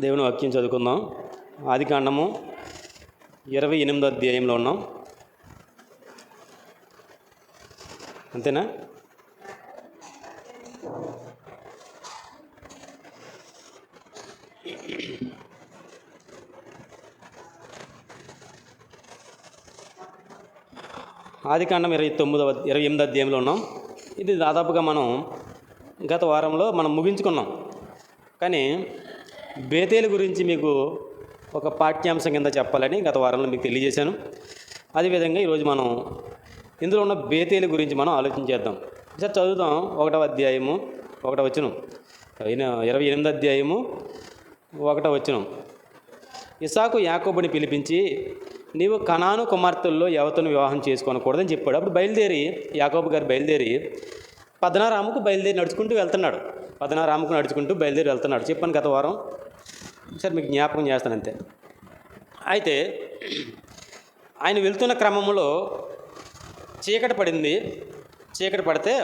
దేవుని వాక్యం చదువుకుందాం. ఆదికాండము 28వ అధ్యాయంలో ఉన్నాం. అంతేనా? ఆదికాండం 28వ అధ్యాయంలో ఉన్నాం. ఇది దాదాపుగా మనం గత వారంలో ముగించుకున్నాం. కానీ బేతేలు గురించి మీకు ఒక పాఠ్యాంశం కింద చెప్పాలని గత వారంలో మీకు తెలియజేశాను. అదేవిధంగా ఈరోజు మనం ఇందులో ఉన్న బేతేలు గురించి మనం ఆలోచించేద్దాం. సార్ చదువుతాం. 1వ అధ్యాయము 1వ వచనం, 28వ అధ్యాయము 1వ వచనం. ఇస్సాకు యాకోబుని పిలిపించి, నీవు కనాను కుమార్తెల్లో ఎవతను వివాహం చేసుకోనకూడదని చెప్పాడు. అప్పుడు యాకోబు గారు బయలుదేరి పద్నారాముకు నడుచుకుంటూ వెళ్తున్నాడు. నడుచుకుంటూ బయలుదేరి వెళ్తున్నాడు. చెప్పాను గత వారం. సరే మీకు జ్ఞాపకం చేస్తాను అంతే. అయితే ఆయన వెళ్తున్న క్రమంలో చీకటి పడింది. చీకటి పడితే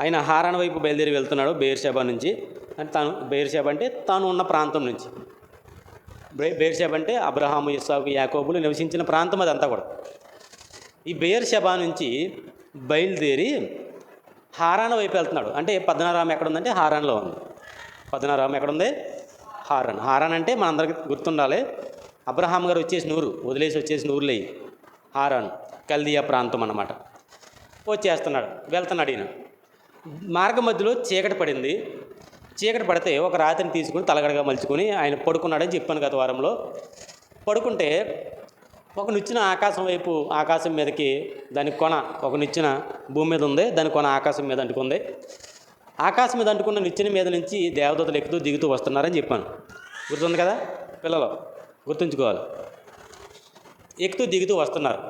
ఆయన హారాన్ వైపు బయలుదేరి వెళ్తున్నాడు. బెయేర్షెబా నుంచి. అంటే బెయేర్షెబా అంటే తాను ఉన్న ప్రాంతం నుంచి. బెయేర్షెబా అంటే అబ్రహాము, ఇస్సాకు, యాకోబులు నివసించిన ప్రాంతం అదంతా కూడా. ఈ బెయేర్షెబా నుంచి బయలుదేరి హారాన్ వైపు వెళ్తున్నాడు. అంటే పద్నారాము ఎక్కడుందంటే హారాన్లో ఉంది. పద్నారాము ఎక్కడుంది? హారాన్ అంటే మనందరికీ గుర్తుండాలి. అబ్రహాం గారు వచ్చేసిన ఊరు, వదిలేసి వచ్చేసిన ఊరులే హారాన్, కల్దియా ప్రాంతం అన్నమాట. వెళ్తున్నాడు ఈయన. మార్గ మధ్యలో చీకటి పడింది. చీకటి పడితే ఒక రాత్రిని తీసుకుని తలగడగా మలుచుకొని ఆయన పడుకున్నాడని చెప్పాను గత వారంలో. పడుకుంటే ఒక నిచ్చెన ఆకాశం మీదకి, దాని కొన ఒక నిచ్చెన భూమి మీద ఉంది, దాని కొన ఆకాశం మీద అంటుకుంది. ఆకాశం మీద అంటుకున్న నిచ్చెన మీద నుంచి దేవదూతలు ఎక్కుతూ దిగుతూ వస్తున్నారని చెప్పాను. గుర్తుంది కదా పిల్లలు? గుర్తుంచుకోవాలి. ఎక్కుతూ దిగుతూ వస్తున్నారు.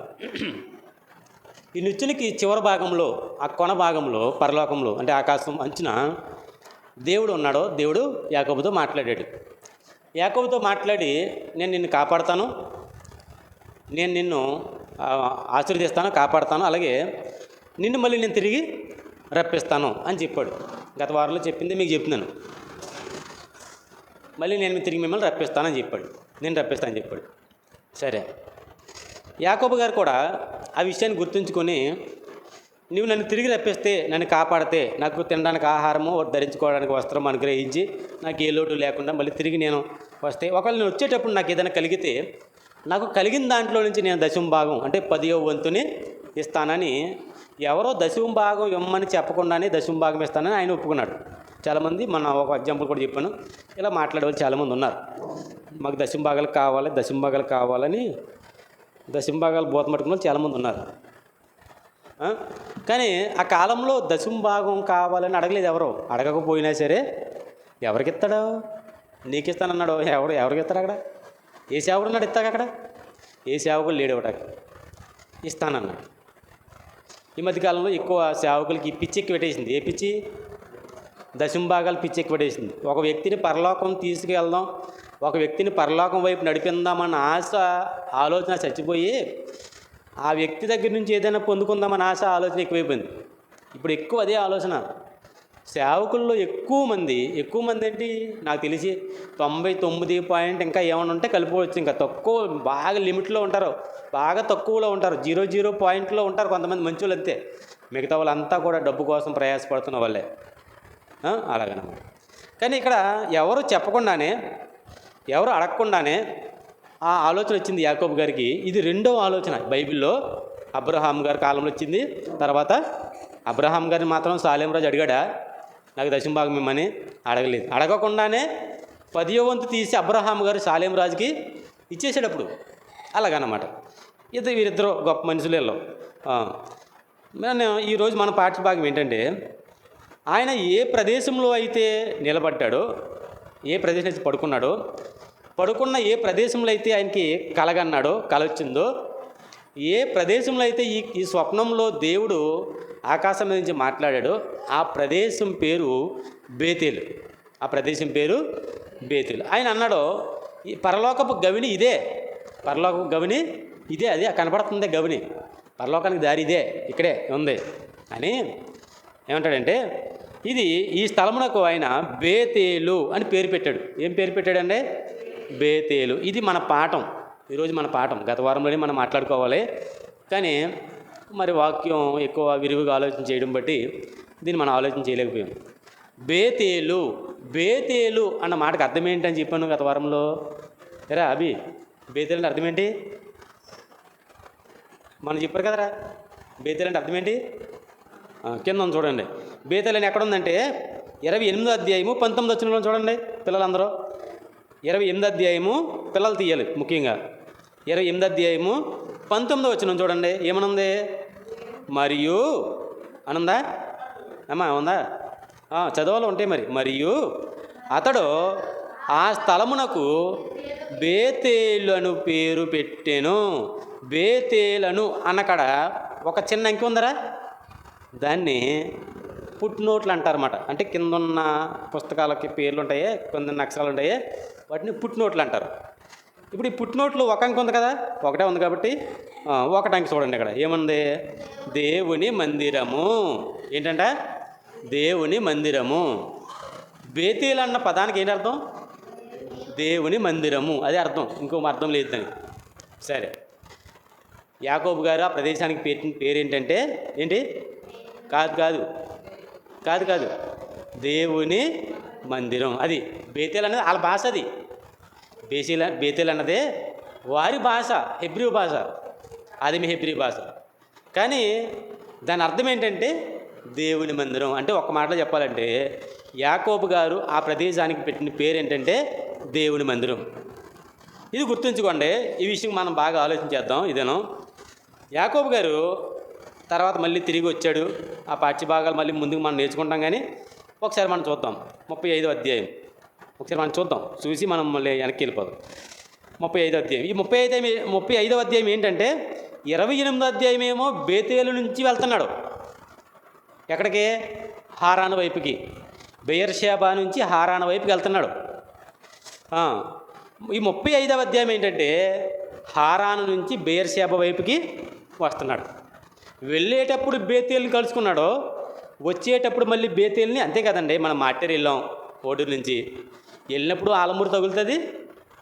ఈ నిచ్చెనకి చివరి భాగంలో, ఆ కొన భాగంలో, పరలోకంలో అంటే ఆకాశం అంచున దేవుడు ఉన్నాడు. దేవుడు యాకోబుతో మాట్లాడాడు. యాకోబుతో మాట్లాడి, నేను నిన్ను కాపాడుతాను, నేను నిన్ను ఆశీర్వదిస్తాను, కాపాడుతాను, అలాగే నిన్ను మళ్ళీ నేను తిరిగి రప్పిస్తాను అని చెప్పాడు. గత వారంలో చెప్పింది మీకు చెప్తున్నాను. మళ్ళీ నేను తిరిగి మిమ్మల్ని రప్పిస్తానని చెప్పాడు. నేను రప్పిస్తానని చెప్పాడు. సరే, యాకోబు గారు కూడా ఆ విషయాన్ని గుర్తుంచుకొని, నువ్వు నన్ను తిరిగి రప్పిస్తే, నన్ను కాపాడితే, నాకు తినడానికి ఆహారము, ధరించుకోవడానికి వస్త్రం అనుగ్రహించి, నాకు ఏ లోటు లేకుండా మళ్ళీ తిరిగి నేను వస్తే, ఒకవేళ నేను వచ్చేటప్పుడు నాకు ఏదైనా కలిగితే, నాకు కలిగిన దాంట్లో నుంచి నేను దశమ భాగం అంటే 10వ వంతుని ఇస్తానని, ఎవరో దశమ భాగం ఇమ్మని చెప్పకుండానే దశమ భాగం ఇస్తానని ఆయన ఒప్పుకున్నాడు. చాలామంది, ఒక ఎగ్జాంపుల్ కూడా చెప్పాను, ఇలా మాట్లాడే వాళ్ళు చాలామంది ఉన్నారు. మాకు దశమ భాగాలు కావాలని దశమ భాగాలు బోతమట్టుకున్న చాలామంది ఉన్నారు. కానీ ఆ కాలంలో దశమ భాగం కావాలని అడగలేదు ఎవరో. అడగకపోయినా సరే ఎవరికి ఇస్తాడు? నీకు ఇస్తానన్నాడు. ఎవరికి ఇస్తాడు? అక్కడ ఏ సేవకుడు ఉన్నాడు ఇస్తాక? అక్కడ ఏ సేవకుడు లేడు ఇవ్వటానికి. ఇస్తానన్నాడు. ఈ మధ్యకాలంలో ఎక్కువ సేవకులకి పిచ్చి ఎక్కువ పెట్టేసింది. ఏ పిచ్చి? దశమ భాగాలు పిచ్చి ఎక్కువ పెట్టేసింది. ఒక వ్యక్తిని పరలోకం తీసుకువెళ్దాం, ఒక వ్యక్తిని పరలోకం వైపు నడిపిందామన్న ఆలోచన చచ్చిపోయి, ఆ వ్యక్తి దగ్గర నుంచి ఏదైనా పొందుకుందామన్న ఆలోచన ఎక్కువైపోయింది. ఇప్పుడు ఎక్కువ అదే ఆలోచన. సేవకుల్లో ఎక్కువ మంది ఏంటి నాకు తెలిసి 99 ఇంకా ఏమైనా ఉంటే కలిపోవచ్చు. ఇంకా తక్కువ, బాగా లిమిట్లో ఉంటారు, బాగా తక్కువలో ఉంటారు, 00 పాయింట్లో ఉంటారు కొంతమంది మంచి వాళ్ళు అంతే. మిగతా వాళ్ళంతా కూడా డబ్బు కోసం ప్రయాసపడుతున్న వాళ్ళే. అలాగనమాట. కానీ ఇక్కడ ఎవరు చెప్పకుండానే, ఎవరు అడగకుండానే ఆ ఆలోచన వచ్చింది యాకోబు గారికి. ఇది రెండవ ఆలోచన బైబిల్లో. అబ్రహాం గారి కాలంలో వచ్చింది. తర్వాత అబ్రహాం గారిని మాత్రం సాలేం రాజు అడిగాడా నాకు దశమ భాగం ఇమ్మని? అడగలేదు. అడగకుండానే 10వ వంతు తీసి అబ్రహాం గారు సాలేం రాజుకి ఇచ్చేసాడు అప్పుడు. అలాగనమాట. వీరిద్దరూ గొప్ప మనుషులలో. ఈరోజు మన పాఠ్యభాగం ఏంటంటే, ఆయన ఏ ప్రదేశంలో అయితే నిలబడ్డాడో, ఏ ప్రదేశం అయితే పడుకున్న ఏ ప్రదేశంలో అయితే ఆయనకి కల వచ్చిందో, ఏ ప్రదేశంలో అయితే ఈ స్వప్నంలో దేవుడు ఆకాశం నుంచి మాట్లాడాడో, ఆ ప్రదేశం పేరు బేతేలు. ఆయన అన్నాడు, ఈ పరలోకపు గవిని ఇదే, అదే కనపడుతుంది గవిని, పరలోకానికి దారి ఇదే, ఇక్కడే ఉంది అని ఏమంటాడంటే, ఇది ఈ స్థలమునకు ఆయన బేతేలు అని పేరు పెట్టాడు. ఏం పేరు పెట్టాడండి? బేతేలు. ఇది మన పాఠం, ఈరోజు మన పాఠం. గత వారంలోనే మనం మాట్లాడుకోవాలి, కానీ మరి వాక్యం ఎక్కువ విరివిగా ఆలోచన చేయడం బట్టి దీన్ని మనం ఆలోచన చేయలేకపోయాం. బేతేలు, బేతేలు అన్న మాటకు అర్థం ఏంటని చెప్పాను గత వారంలో. ఎరా అభి, బేతేలు అంటే అర్థం ఏంటి? మనం చెప్పారు కదరా, బేతేలు అంటే అర్థం ఏంటి? కింద చూడండి. బేతేలు అని ఎక్కడ ఉందంటే 28వ అధ్యాయము 19వ వచనంలో చూడండి పిల్లలందరూ. 28వ అధ్యాయము పిల్లలు తీయాలి ముఖ్యంగా. 28వ అధ్యాయము 19వ వచనం చూడండి. ఏమనుంది? మరియు అనుందా అమ్మా? ఉందా? చదవాలో ఉంటాయి మరి. మరియు అతడు ఆ స్థలమునకు బేతేలను పేరు పెట్టెను. బేతేలను అన్నకాడ ఒక చిన్న అంకె ఉందరా, దాన్ని పుట్నోట్లు అంటారన్నమాట. అంటే కింద ఉన్న పుస్తకాలకి పేర్లు ఉంటాయి, కొన్ని అక్షరాలు ఉంటాయి, వాటిని పుట్నోట్లు అంటారు. ఇప్పుడు ఈ పుట్నోట్లు ఒక అంకె ఉంది కదా, ఒకటే ఉంది కాబట్టి ఒకటి అంకె చూడండి. ఇక్కడ ఏముంది? దేవుని మందిరము. ఏంటంట? దేవుని మందిరము. బేతేలు అన్న పదానికి ఏంటి అర్థం? దేవుని మందిరము, అదే అర్థం, ఇంకో అర్థం లేదు దానికి. సరే, యాకోబు గారు ఆ ప్రదేశానికి పెట్టిన పేరు ఏంటంటే ఏంటి? కాదు దేవుని మందిరం. అది బేతేలు అన్నది వాళ్ళ భాష. అది బేతేలు అన్నదే వారి భాష, హెబ్రీ భాష. అది మీ హెబ్రీ భాష. కానీ దాని అర్థం ఏంటంటే దేవుని మందిరం. అంటే ఒక్క మాటలో చెప్పాలంటే యాకోబు గారు ఆ ప్రదేశానికి పెట్టిన పేరు ఏంటంటే దేవుని మందిరం. ఇది గుర్తుంచుకోండి. ఈ విషయం మనం బాగా ఆలోచించేద్దాం. ఇదేను యాకోబు గారు తర్వాత మళ్ళీ తిరిగి వచ్చాడు. ఆ పాఠ్యభాగాలు మళ్ళీ ముందుకు మనం నేర్చుకుంటాం, కానీ ఒకసారి మనం చూద్దాం 35వ అధ్యాయం. ఒకసారి మనం చూద్దాం, చూసి మనం మళ్ళీ వెనక్కి వెళ్ళిపోదాం. 35వ అధ్యాయం. ఈ 35వ అధ్యాయం ఏంటంటే 28వ అధ్యాయం ఏమో బేతేలు నుంచి వెళ్తున్నాడు. ఎక్కడికి? హారాను వైపుకి. బెయర్షేబా నుంచి హారాను వైపుకి వెళ్తున్నాడు. ఈ 35వ అధ్యాయం ఏంటంటే హారాను నుంచి బెయర్షేబా వైపుకి వస్తున్నాడు. వెళ్ళేటప్పుడు బేతేలుని కలుసుకున్నాడు, వచ్చేటప్పుడు మళ్ళీ బేతేలుని. అంతే కదండి, మనం మాటేరు వెళ్ళాం ఓడూరు నుంచి. వెళ్ళినప్పుడు ఆలంబూరు తగులుతుంది,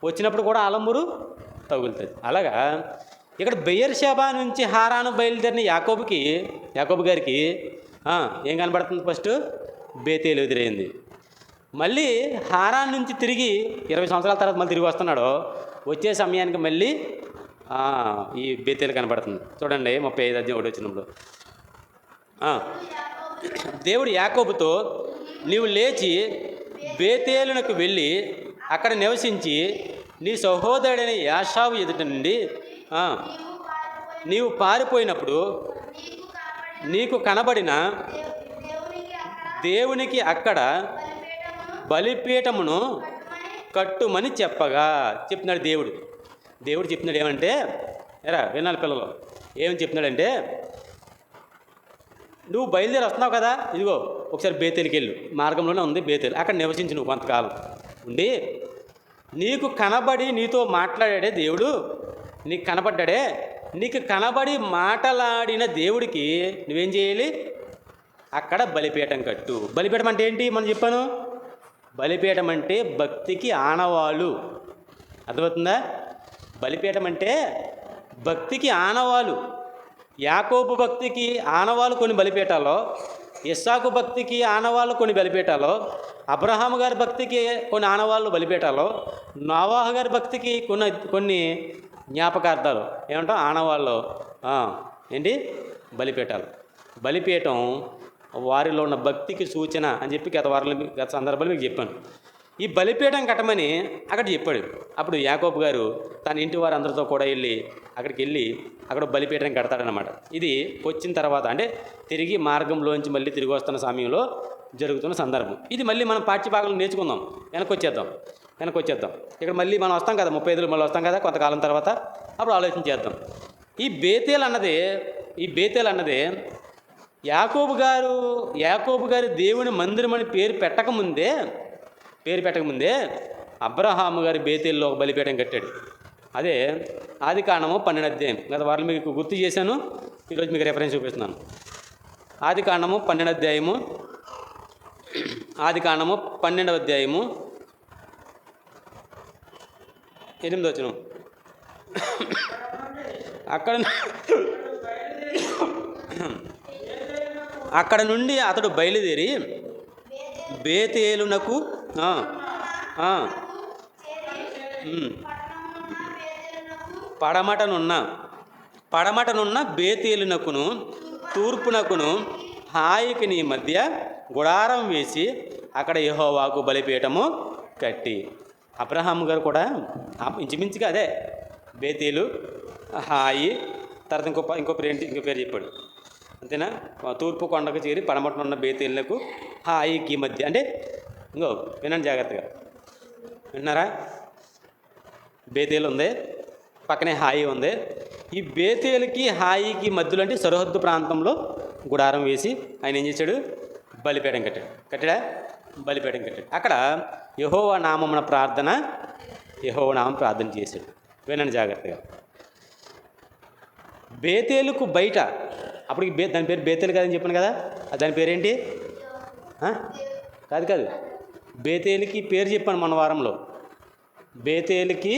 వచ్చినప్పుడు కూడా ఆలంబూరు తగులుతుంది. అలాగా ఇక్కడ బెయర్షేబా నుంచి హారాను బయలుదేరిన యాకోబు గారికి ఏం కనబడుతుంది? ఫస్ట్ బేతేలు ఎదురైంది. మళ్ళీ హారాన్ నుంచి తిరిగి 20 సంవత్సరాల తర్వాత మళ్ళీ తిరిగి వస్తున్నాడు. వచ్చే సమయానికి మళ్ళీ ఈ బేతేలు కనబడుతుంది. చూడండి 35వ అధ్యాయం 1వ వచనంలో దేవుడు యాకోబుతో, నీవు లేచి బేతేలునకు వెళ్ళి అక్కడ నివసించి నీ సహోదరుడైన యాషావు ఎదుట నుండి నీవు పారిపోయినప్పుడు నీకు కనబడిన దేవునికి అక్కడ బలిపీఠమును కట్టుమని చెప్తున్నాడు దేవుడు చెప్తున్నాడు. ఏమంటే వినాలి పిల్లలు, ఏమని చెప్తున్నాడంటే, నువ్వు బయలుదేరి వస్తున్నావు కదా, ఇదిగో ఒకసారి బేతేలుకి వెళ్ళు, మార్గంలోనే ఉంది బేతేలు, అక్కడ నివసించి నువ్వు కొంతకాలం ఉండి, నీకు కనబడి నీతో మాట్లాడాడే దేవుడు, నీకు కనబడ్డాడే, నీకు కనబడి మాట్లాడిన దేవుడికి నువ్వేం చేయాలి? అక్కడ బలిపీఠం కట్టు. బలిపీఠం అంటే ఏంటి? మనం చెప్పాను, బలిపీఠం అంటే భక్తికి ఆనవాళ్ళు. అర్థమవుతుందా? బలిపీఠం అంటే భక్తికి ఆనవాళ్ళు. యాకోబు భక్తికి ఆనవాళ్ళు కొన్ని బలిపీఠాలు, ఇస్సాకు భక్తికి ఆనవాళ్ళు కొన్ని బలిపీఠాలు, అబ్రహాము గారి భక్తికి కొన్ని ఆనవాళ్ళు బలిపీఠాలు, నోవాహు గారి భక్తికి కొన్ని జ్ఞాపకార్థాలు, ఏమంటాం ఆనవాళ్ళు ఏంటి? బలిపీఠాలు. బలిపీఠం వారిలో ఉన్న భక్తికి సూచన అని చెప్పి గత సందర్భాలు మీకు చెప్పాను. ఈ బలిపీఠం కట్టమని అక్కడ చెప్పాడు. అప్పుడు యాకోబు గారు తన ఇంటి వారందరితో కూడా అక్కడికి వెళ్ళి అక్కడ బలిపీఠం కడతాడనమాట. ఇది వచ్చిన తర్వాత, అంటే తిరిగి మార్గంలోంచి మళ్ళీ తిరిగి వస్తున్న సమయంలో జరుగుతున్న సందర్భం. ఇది మళ్ళీ మనం పాఠ్యభాగంలో నేర్చుకుందాం. వెనక్కి వచ్చేద్దాం. ఇక్కడ మళ్ళీ మనం వస్తాం కదా, 35 మళ్ళీ వస్తాం కదా కొంతకాలం తర్వాత, అప్పుడు ఆలోచన చేద్దాం. ఈ బేతేలు అన్నది యాకోబు గారు దేవుని మందిరం అని పేరు పెట్టకముందే అబ్రహాము గారి బేతేల్లో ఒక బలిపీఠం కట్టాడు. అదే ఆదికాండము 12వ అధ్యాయం. గత వారం మీకు గుర్తు చేశాను, ఈరోజు మీకు రెఫరెన్స్ చూపిస్తున్నాను. ఆదికాండము 12వ అధ్యాయము ఆదికాండము 12వ అధ్యాయము 8వ వచనం. అక్కడ నుండి అతడు బయలుదేరి బేతేలునకు పడమటనున్న బేతేలునకును తూర్పునకును హాయికి నీ మధ్య గుడారం వేసి అక్కడ యెహోవాకు బలిపీఠము కట్టి. అబ్రహాం గారు కూడా ఇంచుమించుగా అదే, బేతేలు, హాయి, తర్వాత ఇంకో పేరు చెప్పాడు అంతేనా. తూర్పు కొండకు చేరి పడమటన ఉన్న బేతేలునకు హాయికి మధ్య, అంటే ఇంకో వినండి జాగ్రత్తగా, విన్నారా? బేతేలు ఉంది, పక్కనే హాయి ఉంది. ఈ బేతేలుకి హాయికి మధ్యలో అంటే సరిహద్దు ప్రాంతంలో గుడారం వేసి ఆయన ఏం చేశాడు? బలిపీఠం కట్టాడా? బలిపీఠం కట్టాడు. అక్కడ యెహోవా నామమున ప్రార్థన చేశాడు. వినండి జాగ్రత్తగా. బేతేలుకు బయట, అప్పటికి దాని పేరు బేతేలు కాదని చెప్పాను కదా, దాని పేరేంటి? కాదు, బేతేలుకి పేరు చెప్పాను మన వారంలో. బేతేలుకి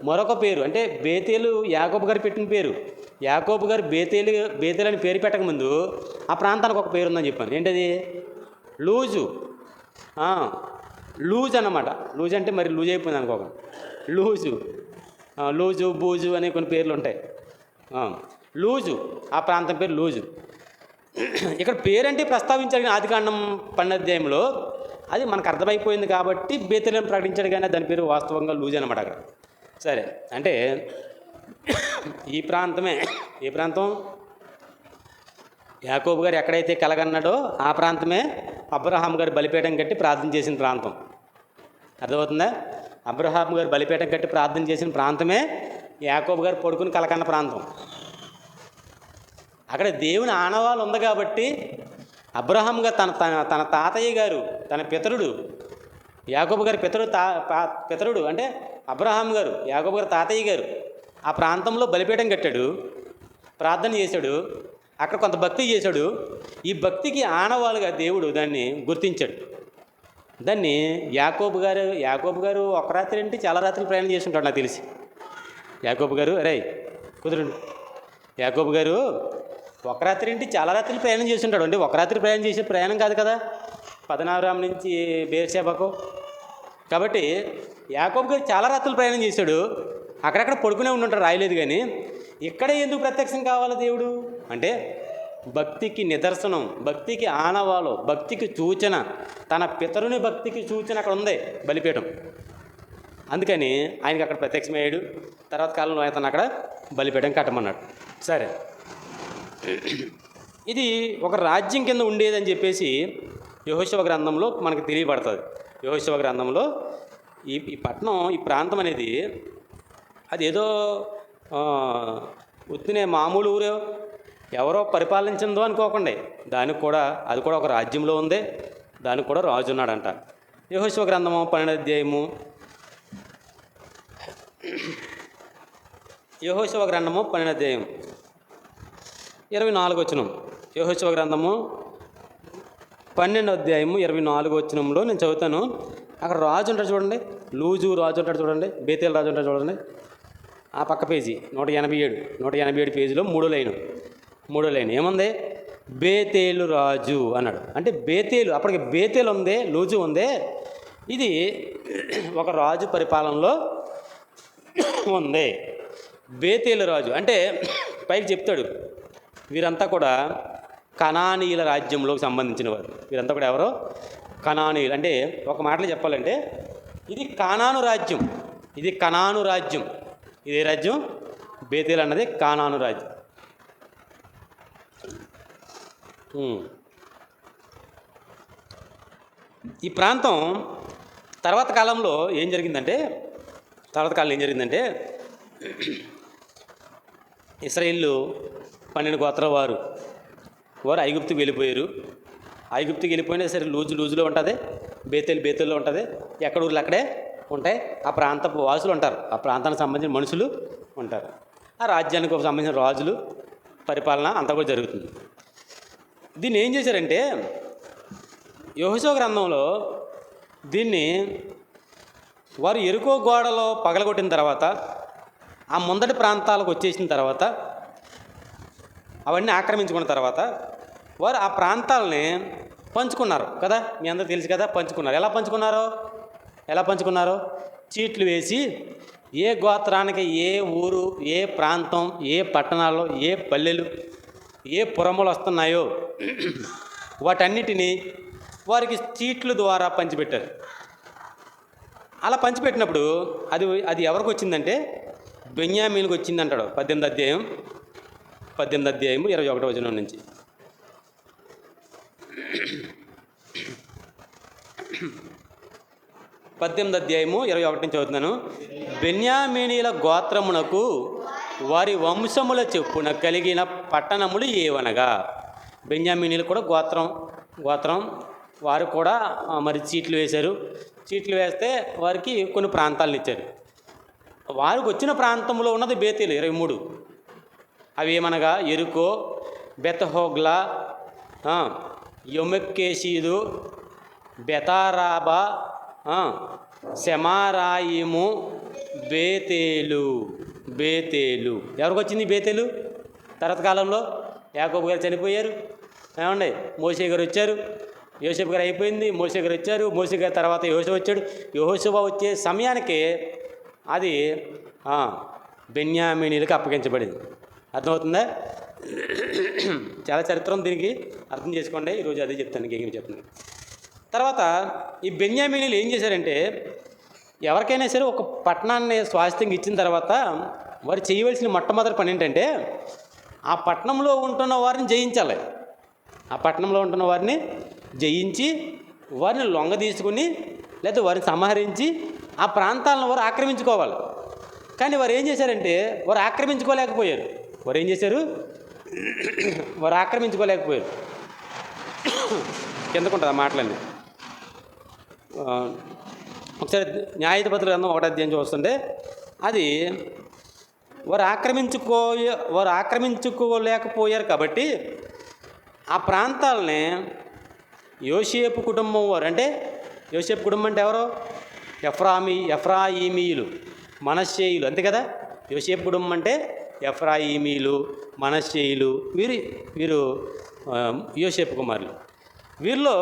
మరొక పేరు, అంటే బేతేలు యాకోబు గారు పెట్టిన పేరు. యాకోబు గారు బేతేలు అని పేరు పెట్టకముందు ఆ ప్రాంతానికి ఒక పేరు ఉందని చెప్పాను. ఏంటది? లూజు. లూజ్ అన్నమాట. లూజ్ అంటే మరి లూజ్ అయిపోయింది అనుకోక. లూజు, బూజు అనే కొన్ని పేర్లు ఉంటాయి. లూజు, ఆ ప్రాంతం పేరు లూజు. ఇక్కడ పేరంటే ప్రస్తావించాడు ఆదికాండం 12వ అధ్యాయంలో. అది మనకు అర్థమైపోయింది కాబట్టి బేతేలను ప్రకటించాడు, కానీ దాని పేరు వాస్తవంగా లూజ్ అనమాట అక్కడ. సరే, అంటే ఈ ప్రాంతమే. ఏ ప్రాంతం? యాకోబు గారు ఎక్కడైతే కలగన్నాడో ఆ ప్రాంతమే అబ్రహాం గారు బలిపీఠం కట్టి ప్రార్థన చేసిన ప్రాంతం. అర్థమవుతుందా? అబ్రహాం గారు బలిపీఠం కట్టి ప్రార్థన చేసిన ప్రాంతమే యాకోబు గారు పడుకుని కలకన్న ప్రాంతం. అక్కడ దేవుని ఆనవాళ్ళు ఉంది కాబట్టి అబ్రహాం గారు తన తాతయ్య గారు, తన పితరుడు, యాకోబు గారి పితరుడు అంటే అబ్రహాం గారు, యాకోబు గారు తాతయ్య గారు ఆ ప్రాంతంలో బలిపీఠం కట్టాడు, ప్రార్థన చేశాడు, అక్కడ కొంత భక్తి చేశాడు. ఈ భక్తికి ఆనవాలుగా దేవుడు దాన్ని గుర్తించాడు. దాన్ని యాకోబు గారు ఒక రాత్రి అంటే చాలా రాత్రులు ప్రయాణం చేస్తుంటాడు నాకు తెలిసి. యాకోబు గారు కుదురుండు. యాకోబు గారు ఒక రాత్రి అంటే చాలా రాత్రులు ప్రయాణం చేస్తుంటాడు. అంటే ఒక రాత్రి ప్రయాణం చేసే ప్రయాణం కాదు కదా, పద్మనాభరాం నుంచి బేర్షెబాకు. కాబట్టి యాకోబు గారు చాలా రాత్రులు ప్రయాణం చేశాడు, అక్కడక్కడ పడుకునే ఉండుంటాడు, రాయలేదు. కానీ ఇక్కడే ఎందుకు ప్రత్యక్షం కావాలి దేవుడు అంటే భక్తికి నిదర్శనం, భక్తికి ఆనవాలు, భక్తికి సూచన, తన పితరుని భక్తికి సూచన అక్కడ ఉంది బలిపీఠం. అందుకని ఆయనకి అక్కడ ప్రత్యక్షమయ్యాడు. తర్వాత కాలంలో ఆయన అక్కడ బలిపీఠం కట్టమన్నాడు. సరే, ఇది ఒక రాజ్యం కింద ఉండేదని చెప్పేసి యెహోషువ గ్రంథంలో మనకు తెలియబడుతుంది. యెహోషువ గ్రంథంలో ఈ పట్టణం, ఈ ప్రాంతం అనేది అది ఏదో ఉత్తినే మామూలు ఊరు ఎవరో పరిపాలించిందో అనుకోకండి. అది కూడా ఒక రాజ్యంలో ఉంది, దానికి కూడా రాజు ఉన్నాడంట. యెహోషువ గ్రంథము 12వ అధ్యాయము, యెహోషువ గ్రంథము 12వ అధ్యాయం 24వ వచనం. యెహోషువ గ్రంథము 12వ అధ్యాయము 24వ వచనంలో నేను చదువుతాను. అక్కడ రాజు ఉంటాడు చూడండి, లూజు రాజు ఉంటాడు చూడండి, బేతేలు రాజు ఉంటాడు చూడండి. ఆ పక్క పేజీ 187 పేజీలో మూడో లైన్ ఏముంది? బేతేలు రాజు అన్నాడు. అంటే బేతేలు, అప్పటికి బేతేలు ఉంది, లూజు ఉంది. ఇది ఒక రాజు పరిపాలనలో ఉంది. బేతేలు రాజు అంటే పైకి చెప్తాడు, వీరంతా కూడా కనానీయుల రాజ్యంలోకి సంబంధించిన వారు. వీరంతా కూడా ఎవరో కనానీయులు. అంటే ఒక మాటలో చెప్పాలంటే ఇది కానాను రాజ్యం. ఇదే రాజ్యం బేతేలు అన్నది కానాను రాజ్యం. ఈ ప్రాంతం తర్వాత కాలంలో ఏం జరిగిందంటే ఇశ్రాయేలు 12 గోత్రాల వారు ఐగుప్తుకి వెళ్ళిపోయారు. ఐగుప్తుకి వెళ్ళిపోయినా సరే లూజులో ఉంటుంది, బేతేల్లో ఉంటుంది, ఎక్కడ ఊర్లు అక్కడే ఉంటాయి. ఆ ప్రాంతపు వాసులు ఉంటారు, ఆ ప్రాంతానికి సంబంధించిన మనుషులు ఉంటారు, ఆ రాజ్యానికి సంబంధించిన రాజులు, పరిపాలన అంతా కూడా జరుగుతుంది. దీన్ని ఏం చేశారంటే యెహోషువ గ్రంథంలో దీన్ని వారు ఎరుకో గోడలో పగలగొట్టిన తర్వాత ఆ ముందటి ప్రాంతాలకు వచ్చేసిన తర్వాత అవన్నీ ఆక్రమించుకున్న తర్వాత వారు ఆ ప్రాంతాలని పంచుకున్నారు కదా, మీ అందరూ తెలుసు కదా. పంచుకున్నారు. ఎలా పంచుకున్నారు? చీట్లు వేసి ఏ గోత్రానికి ఏ ఊరు, ఏ ప్రాంతం, ఏ పట్టణాల్లో, ఏ పల్లెలు, ఏ పురములు వస్తున్నాయో వాటన్నిటినీ వారికి చీట్ల ద్వారా పంచిపెట్టారు. అలా పంచిపెట్టినప్పుడు అది ఎవరికి వచ్చిందంటే బెన్యామీనుకు వచ్చింది అంటాడు. 18వ అధ్యాయం 21వ వచనం నుంచి. పద్దెనిమిది అధ్యాయము 21 నుంచి చదువుతున్నాను. బెన్యామీనీల గోత్రమునకు వారి వంశముల చెప్పున కలిగిన పట్టణములు ఏవనగా, బెన్యామీనీలు కూడా గోత్రం వారు కూడా మరి చీట్లు వేశారు. చీట్లు వేస్తే వారికి కొన్ని ప్రాంతాలను ఇచ్చారు. వారికి వచ్చిన ప్రాంతంలో ఉన్నది బేతేలు 23. అవి ఏమనగా ఎరుకో, బెతహోగ్లా, యొమెక్కేషీదు, బెతారాబా, సెమారాయిము, బేతేలు. ఎవరికి వచ్చింది బేతేలు? తర్వాత కాలంలో యాకోబు గారు చనిపోయారు. ఏమండి, మోషే గారు వచ్చారు. యోసేపు గారు అయిపోయింది. మోషే గారు వచ్చారు. మోషే గారి తర్వాత యెహోషువ వచ్చాడు. యెహోషువ వచ్చే సమయానికి అది బెన్యామీనీలకు అప్పగించబడింది. అర్థమవుతుందా? చాలా చరిత్ర ఉంది దీనికి, అర్థం చేసుకోండి. ఈరోజు అదే చెప్తాను, ఇంకేం చెప్తాను. తర్వాత ఈ బెన్యామీనీలు ఏం చేశారంటే, ఎవరికైనా సరే ఒక పట్టణాన్ని స్వాస్థ్యంగా ఇచ్చిన తర్వాత వారు చేయవలసిన మొట్టమొదటి పని ఏంటంటే ఆ పట్టణంలో ఉంటున్న వారిని జయించాలి. ఆ పట్టణంలో ఉంటున్న వారిని జయించి వారిని లొంగ తీసుకుని లేదా వారిని సంహరించి ఆ ప్రాంతాలను వారు ఆక్రమించుకోవాలి. కానీ వారు ఏం చేశారంటే వారు ఆక్రమించుకోలేకపోయారు. కిందకుంటుంది ఆ మాటలన్నీ. ఒకసారి న్యాయాధిపతుల గ్రంథం 1వ అధ్యాయం చూస్తుంటే అది వారు ఆక్రమించుకోలేకపోయారు కాబట్టి ఆ ప్రాంతాలని యోసేపు కుటుంబం వారు, అంటే యోసేపు కుటుంబం అంటే ఎవరు? ఎఫ్రాయిమీయులు, మనష్షేయులు, అంతే కదా. యోసేపు కుటుంబం అంటే ఎఫ్రాయిమీయులు, మనష్షేయులు, వీరు యోసేపు కుమారులు. వీరిలో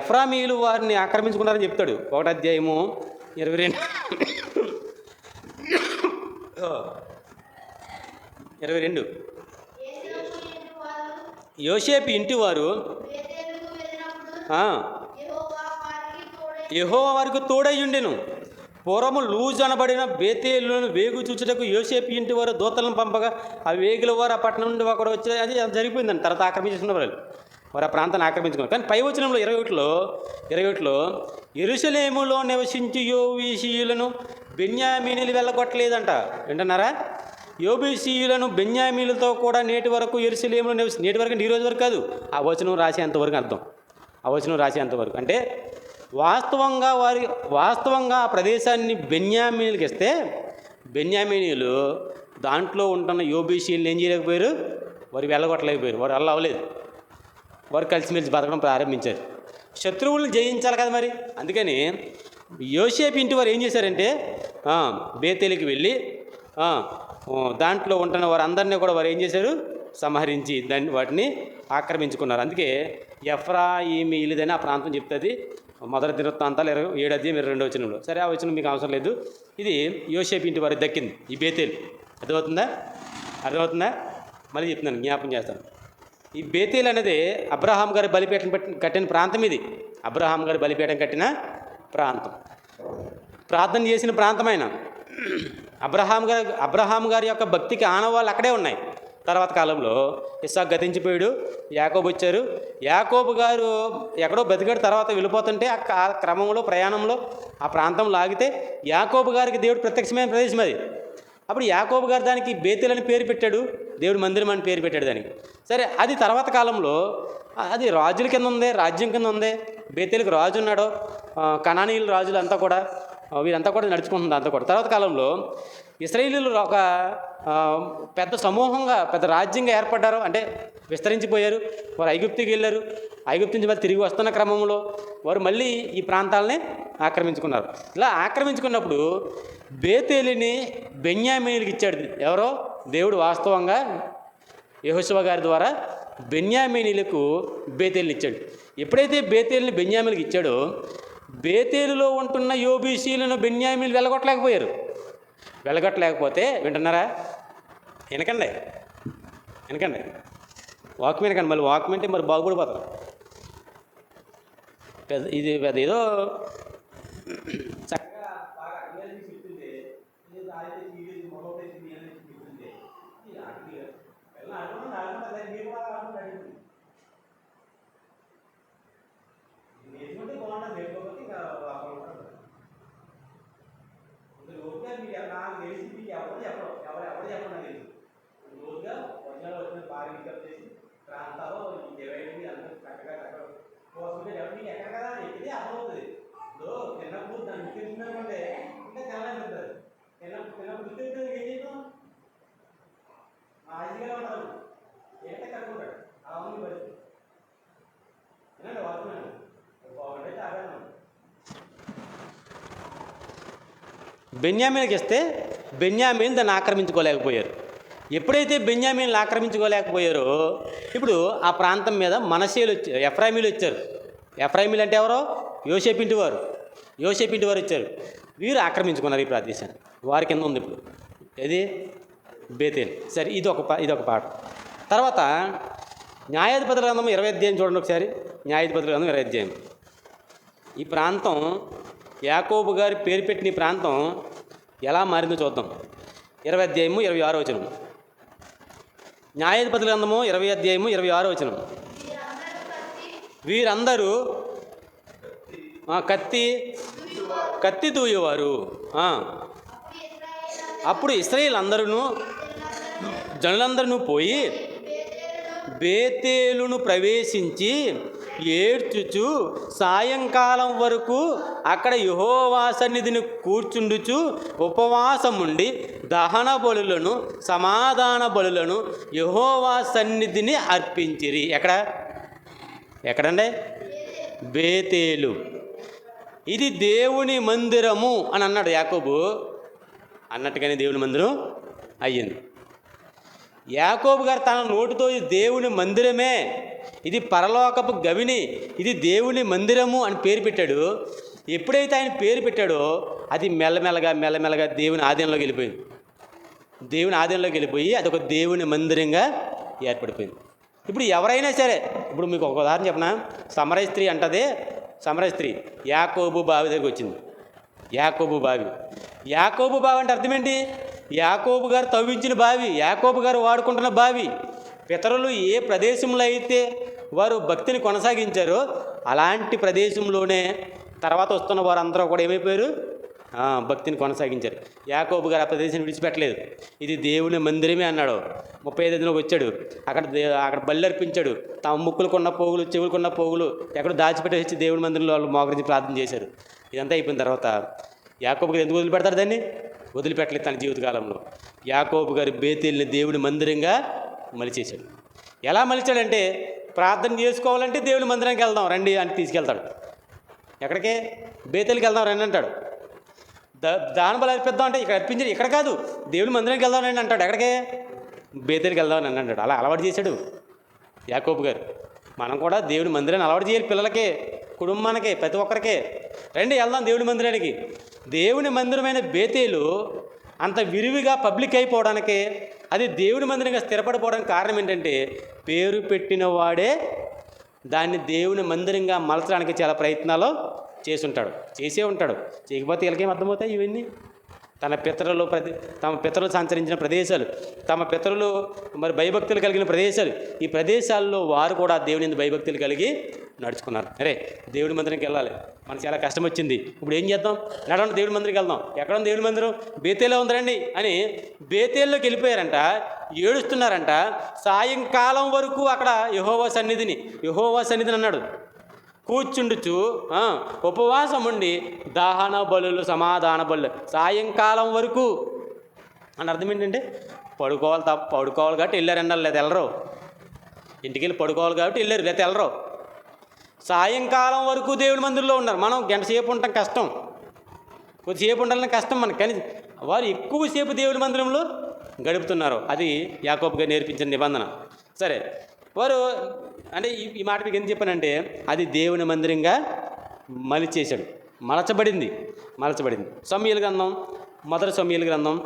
ఎఫ్రామీయులు వారిని ఆక్రమించుకున్నారని చెప్తాడు 1వ అధ్యాయము 22. యోసేపు ఇంటి వారు యెహోవా వారికి తోడయ్యుండెను. పూర్వము లూజు అనబడిన బేతేలును వేగు చూచుటకు యోసేపు ఇంటి వారు దూతలను పంపగా ఆ వేగుల వారు ఆ పట్టణం నుండి అక్కడ వచ్చి అది జరిగిపోయిందండి. తర్వాత ఆక్రమించుకున్న వారు ఆ ప్రాంతాన్ని ఆక్రమించుకున్నారు. కానీ పై వచనంలో 21లో యెరూషలేములో నివసించు యోబీసీయులను బెన్యామీనీలు వెళ్ళగొట్టలేదంట. వింటున్నారా? యోబీసీయులను బెన్యామీనులతో కూడా నేటి వరకు యెరూషలేములో నేటి వరకు అంటే ఈ రోజు వరకు కాదు, ఆ వచనం రాసేంతవరకు అర్థం. ఆ వచనం రాసేంతవరకు అంటే వాస్తవంగా ఆ ప్రదేశాన్ని బెన్యామీనులకు ఇస్తే బెన్యామీనీయులు దాంట్లో ఉంటున్న యోబీసీయులను ఏం చేయలేకపోయారు? వారు వెళ్ళగొట్టలేకపోయారు. వారు అలా అవ్వలేదు. వారు కలిసిమెలిసి బతకడం ప్రారంభించారు. శత్రువులను జయించాలి కదా మరి. అందుకని యోసేపు ఇంటి వారు ఏం చేశారంటే బేతేలుకి వెళ్ళి దాంట్లో ఉంటున్న వారందరినీ కూడా వారు ఏం చేశారు? సంహరించి వాటిని ఆక్రమించుకున్నారు. అందుకే ఎఫ్రాయిమీయులదని ఆ ప్రాంతం చెప్తుంది. మొదటి దినవృత్తాంతాలు 7వ అధ్యాయం 22వ వచనంలో. సరే, ఆ వచనం మీకు అవసరం లేదు. ఇది యోసేపు ఇంటి వారికి దక్కింది ఈ బేతేలు. అర్థమవుతుందా? మళ్ళీ చెప్తున్నాను, జ్ఞాపకం చేస్తాను. ఈ బేతేలు అనేది అబ్రహాం గారి బలిపీఠం కట్టిన ప్రాంతం. ఇది అబ్రహాం గారి బలిపీఠం కట్టిన ప్రాంతం, ప్రార్థన చేసిన ప్రాంతమైన అబ్రహాం గారి యొక్క భక్తికి ఆనవాళ్ళు అక్కడే ఉన్నాయి. తర్వాత కాలంలో ఇస్సాకు గతించిపోయాడు, యాకోబు వచ్చారు. యాకోబు గారు ఎక్కడో బతికాడు, తర్వాత వెళ్ళిపోతుంటే ఆ క్రమంలో ప్రయాణంలో ఆ ప్రాంతంలో ఆగితే యాకోబు గారికి దేవుడు ప్రత్యక్షమైన ప్రదేశం అది. అప్పుడు యాకోబు గారు దానికి బేతేలు అని పేరు పెట్టాడు, దేవుడి మందిరం అని పేరు పెట్టాడు దానికి. సరే, అది తర్వాత కాలంలో అది రాజుల కింద ఉంది, రాజ్యం కింద ఉంది. బేతేలుకి రాజు ఉన్నాడు, కనానీయుల రాజులు అంతా కూడా. వీరంతా కూడా నడుచుకుంటుంది అంతా కూడా. తర్వాత కాలంలో ఇశ్రాయేలీయులు ఒక పెద్ద సమూహంగా పెద్ద రాజ్యంగా ఏర్పడ్డారు, అంటే విస్తరించిపోయారు. వారు ఐగుప్తుకి వెళ్ళారు. ఐగుప్తు నుంచి మళ్ళీ తిరిగి వస్తున్న క్రమంలో వారు మళ్ళీ ఈ ప్రాంతాలని ఆక్రమించుకున్నారు. ఇలా ఆక్రమించుకున్నప్పుడు బేతేలుని బెన్యామీనులకు ఇచ్చాడు. ఎవరో దేవుడు వాస్తవంగా యెహోషువ గారి ద్వారా బెన్యామీనీలకు బేతేలుని ఇచ్చాడు. ఎప్పుడైతే బేతేలుని బెన్యామీనులకు ఇచ్చాడో బేతేలులో ఉంటున్న యోబీసీలను బెన్యామీనులు వెళ్ళగొట్టలేకపోతే వింటున్నారా? వినకండి వాక్యం వినకండి. మళ్ళీ వాక్యం అంటే మరి బాగుపడిపోతారు. ఇది ఏదో చక్కగా బాగా చెప్తుంది. నేర్చుకుంటే బాగుంటుంది, నేర్చుకోకపోతే ఇంకా లోతుగా మీకు నాకు తెలిసి మీకు ఎవరు చెప్పడం లేదు. లోతుగా వచ్చిన బాగా పికప్ చేసి ప్రాంతాల్లో డివైడ్ అందరూ చక్కగా పోస్తుంటే మీకు ఎక్కడ కదా ఎక్కితే అర్థమవుతుంది. ఇప్పుడు చిన్నప్పుడు దాన్ని గుర్తించుకుంటే ఇంకా చాలా చెప్తారు. చిన్నప్పుడు గుర్తించే ఏం చేద్దాం, ఆశగా ఉంటారు, ఏంటంటే కట్టుకుంటాడు అవన్నీ పరిస్థితి. ఏనండి వస్తున్నాను బాగుంటే తాగాను. బెన్యామీనుకి ఇస్తే బెన్యామీను దాన్ని ఆక్రమించుకోలేకపోయారు. ఎప్పుడైతే బెన్యామీనులు ఆక్రమించుకోలేకపోయారో ఇప్పుడు ఆ ప్రాంతం మీద మనష్షీయులు వచ్చారు, ఎఫ్రాయిమీలు వచ్చారు. ఎఫ్రాయిమీలు అంటే ఎవరో యోసేపు ఇంటి వారు వచ్చారు. వీరు ఆక్రమించుకున్నారు ఈ ప్రదేశాన్ని. వారి కింద ఉంది ఇప్పుడు ఇది బేతేలు. సరే, ఇదొక పాట. తర్వాత న్యాయాధిపతుల గ్రంథం 20వ అధ్యాయం చూడండి ఒకసారి. న్యాయాధిపతుల గ్రంథం 20వ అధ్యాయం. ఈ ప్రాంతం యాకోబు గారి పేరు పెట్టిన ఈ ప్రాంతం ఎలా మారిందో చూద్దాం. 20వ అధ్యాయము 26వ వచనం. న్యాయాధిపతుల గ్రంథము 20వ అధ్యాయము 26వ వచనం. వీరందరూ కత్తి దూయేవారు. అప్పుడు ఇశ్రాయేలు అందరూ జనులందరూ పోయి బేతేలును ప్రవేశించి ఏడ్చుచు సాయంకాలం వరకు అక్కడ యెహోవా సన్నిధిని కూర్చుండుచు ఉపవాసముండి దహన బలులను సమాధాన బలులను యెహోవా సన్నిధిని అర్పించిరి. ఎక్కడండి? బేతేలు. ఇది దేవుని మందిరము అని అన్నాడు యాకోబు. అన్నట్టుగానే దేవుని మందిరం అయ్యింది. యాకోబు గారు తన నోటితో ఇది దేవుని మందిరమే, ఇది పరలోకపు గవిని, ఇది దేవుని మందిరము అని పేరు పెట్టాడు. ఎప్పుడైతే ఆయన పేరు పెట్టాడో అది మెల్లమెల్లగా దేవుని ఆధీనంలోకి వెళ్ళిపోయి అదొక దేవుని మందిరంగా ఏర్పడిపోయింది. ఇప్పుడు ఎవరైనా సరే, ఇప్పుడు మీకు ఒక ఉదాహరణ చెప్పనా. సమరయ స్త్రీ యాకోబు బావి దగ్గరికి వచ్చింది. యాకోబు బావి అంటే అర్థం ఏంటి? యాకోబు గారు తవ్వించిన బావి, యాకోబు గారు వాడుకుంటున్న బావి. పితరులు ఏ ప్రదేశంలో అయితే వారు భక్తిని కొనసాగించారో అలాంటి ప్రదేశంలోనే తర్వాత వస్తున్న వారందరూ కూడా ఏమైపోయారు? భక్తిని కొనసాగించారు. యాకోబు గారు ఆ ప్రదేశాన్ని విడిచిపెట్టలేదు. ఇది దేవుని మందిరమే అన్నాడు. 35 వచ్చాడు. అక్కడ బలి అర్పించాడు. తమ ముక్కులకున్న పోగులు, చెవులకున్న పోగులు ఎక్కడ దాచిపెట్టేసి దేవుని మందిరంలో వాళ్ళు మోకరించి ప్రార్థన చేశారు. ఇదంతా అయిపోయిన తర్వాత యాకోబు గారు ఎందుకు వదిలిపెడతారు? దాన్ని వదిలిపెట్టలేదు తన జీవితకాలంలో. యాకోబు గారి బేతేలుని దేవుని మందిరంగా మలిచేశాడు. ఎలా మలిచాడంటే, ప్రార్థన చేసుకోవాలంటే దేవుని మందిరానికి వెళ్దాం రండి అని తీసుకెళ్తాడు. ఎక్కడికి? బేతేలుకి వెళ్దాం రండి అంటాడు. దాన బలి అర్పిద్దాం అంటే ఇక్కడ అర్పించాడు. ఇక్కడ కాదు, దేవుని మందిరానికి వెళ్దాం రండి అంటాడు. ఎక్కడికే? బేతేలుకి వెళ్దాం అని అంటాడు. అలా అలవాటు చేశాడు యాకోబు గారు. మనం కూడా దేవుని మందిరాన్ని అలవాటు చేయాలి. పిల్లలకే, కుటుంబానికే, ప్రతి ఒక్కరికే. రండి వెళ్దాం దేవుని మందిరానికి. దేవుని మందిరమైన బేతేలు అంత విరివిగా పబ్లిక్ అయిపోవడానికి, అది దేవుని మందిరంగా స్థిరపడిపోవడానికి కారణం ఏంటంటే, పేరు పెట్టిన వాడే దాన్ని దేవుని మందిరంగా మలచడానికి చాలా ప్రయత్నాలు చేసే ఉంటాడు. చేయకపోతే వీళ్ళకేం అర్థమవుతాయి ఇవన్నీ? తమ పితరులు సంచరించిన ప్రదేశాలు, తమ పితరులు మరి భయభక్తులు కలిగిన ప్రదేశాలు, ఈ ప్రదేశాల్లో వారు కూడా దేవుని భయభక్తులు కలిగి నడుచుకున్నారు. అరే దేవుడి మందిరానికి వెళ్ళాలి, మనకు చాలా కష్టం వచ్చింది, ఇప్పుడు ఏం చేద్దాం, నడవండి దేవుడి మందిరికి వెళ్దాం. ఎక్కడ ఉంది దేవుడి మందిరం? బేతేలో ఉందండి అని బేతేల్లోకి వెళ్ళిపోయారంట, ఏడుస్తున్నారంట. సాయంకాలం వరకు అక్కడ యెహోవా సన్నిధిని అన్నాడు. కూర్చుండుచు ఉపవాసం ఉండి దహన బలులు సమాధాన బలు సాయంకాలం వరకు అని అర్థం ఏంటంటే పడుకోవాలి కాబట్టి వెళ్ళారండి, లేదా వెళ్ళరు. ఇంటికి వెళ్ళి పడుకోవాలి కాబట్టి వెళ్ళారు, లేదా వెళ్ళరు. సాయంకాలం వరకు దేవుడి మందిరంలో ఉన్నారు. మనం గంట సేపు ఉంటాం కష్టం, కొద్దిసేపు ఉండాలని కష్టం మనకు, కానీ వారు ఎక్కువసేపు దేవుడి మందిరంలో గడుపుతున్నారు. అది యాకోబు గారు నేర్పించిన నిబంధన. సరే, వారు అంటే ఈ మాట మీకు ఎందుకు చెప్పానంటే, అది దేవుని మందిరంగా మలచబడింది. సమూయేలు గ్రంథం, మొదటి సమూయేలు గ్రంథం,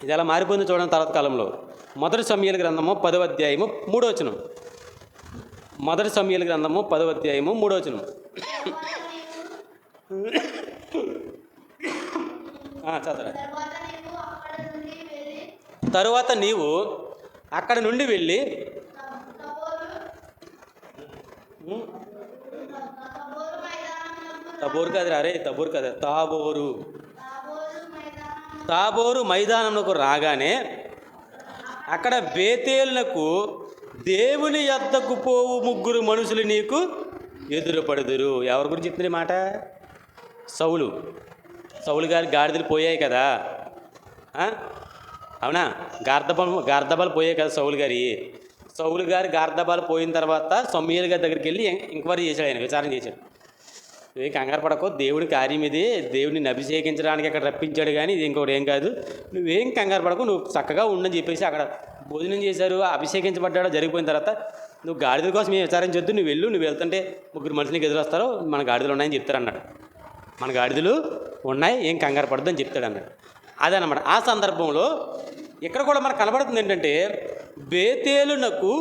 ఇది ఎలా మారిపోయింది చూడండి తర్వాత కాలంలో. మొదటి సమూయేలు గ్రంథము 10వ అధ్యాయము 3వ వచనం. మొదటి సమూయేలు గ్రంథము 10వ అధ్యాయము 3వ వచనం. చదవరా. తరువాత నీవు అక్కడ నుండి వెళ్ళి తాబోరు మైదానమునకు రాగానే అక్కడ బేతేలునకు దేవుని యొద్దకు పోవు 3 మనుషులు నీకు ఎదురుపడుదురు. ఎవరి గురించి చెప్తున్న మాట? సౌలు గారి గాడిదలు పోయాయి కదా, అవునా? గార్ధబాలు పోయాయి కదా సౌలు గారి గార్ధబాలు పోయిన తర్వాత సమూయేలు గారి దగ్గరికి వెళ్ళి ఎంక్వైరీ చేశాడు, ఆయన విచారణ చేశాడు. నువ్వేం కంగారు పడకో, దేవుడి కార్యం ఇది, దేవుడిని అభిషేకించడానికి అక్కడ రప్పించాడు, కానీ ఇది ఇంకొకటి ఏం కాదు, నువ్వేం కంగారు పడకు, నువ్వు చక్కగా ఉండని చెప్పేసి అక్కడ భోజనం చేశారు, అభిషేకించబడ్డాడు. జరిగిపోయిన తర్వాత నువ్వు గాడిదల కోసం ఏం విచారించొద్దు, నువ్వు వెళ్తుంటే 3 మనుషులకి ఎదురొస్తారో మన గాడిదలు ఉన్నాయని చెప్తారు అన్నాడు. మన గాడిదలు ఉన్నాయి, ఏం కంగారు పడద్దు అని చెప్తాడు అన్నాడు. అదనమాట. ఆ సందర్భంలో ఇక్కడ కూడా మనకు కనబడుతుంది ఏంటంటే, బేతేలునకు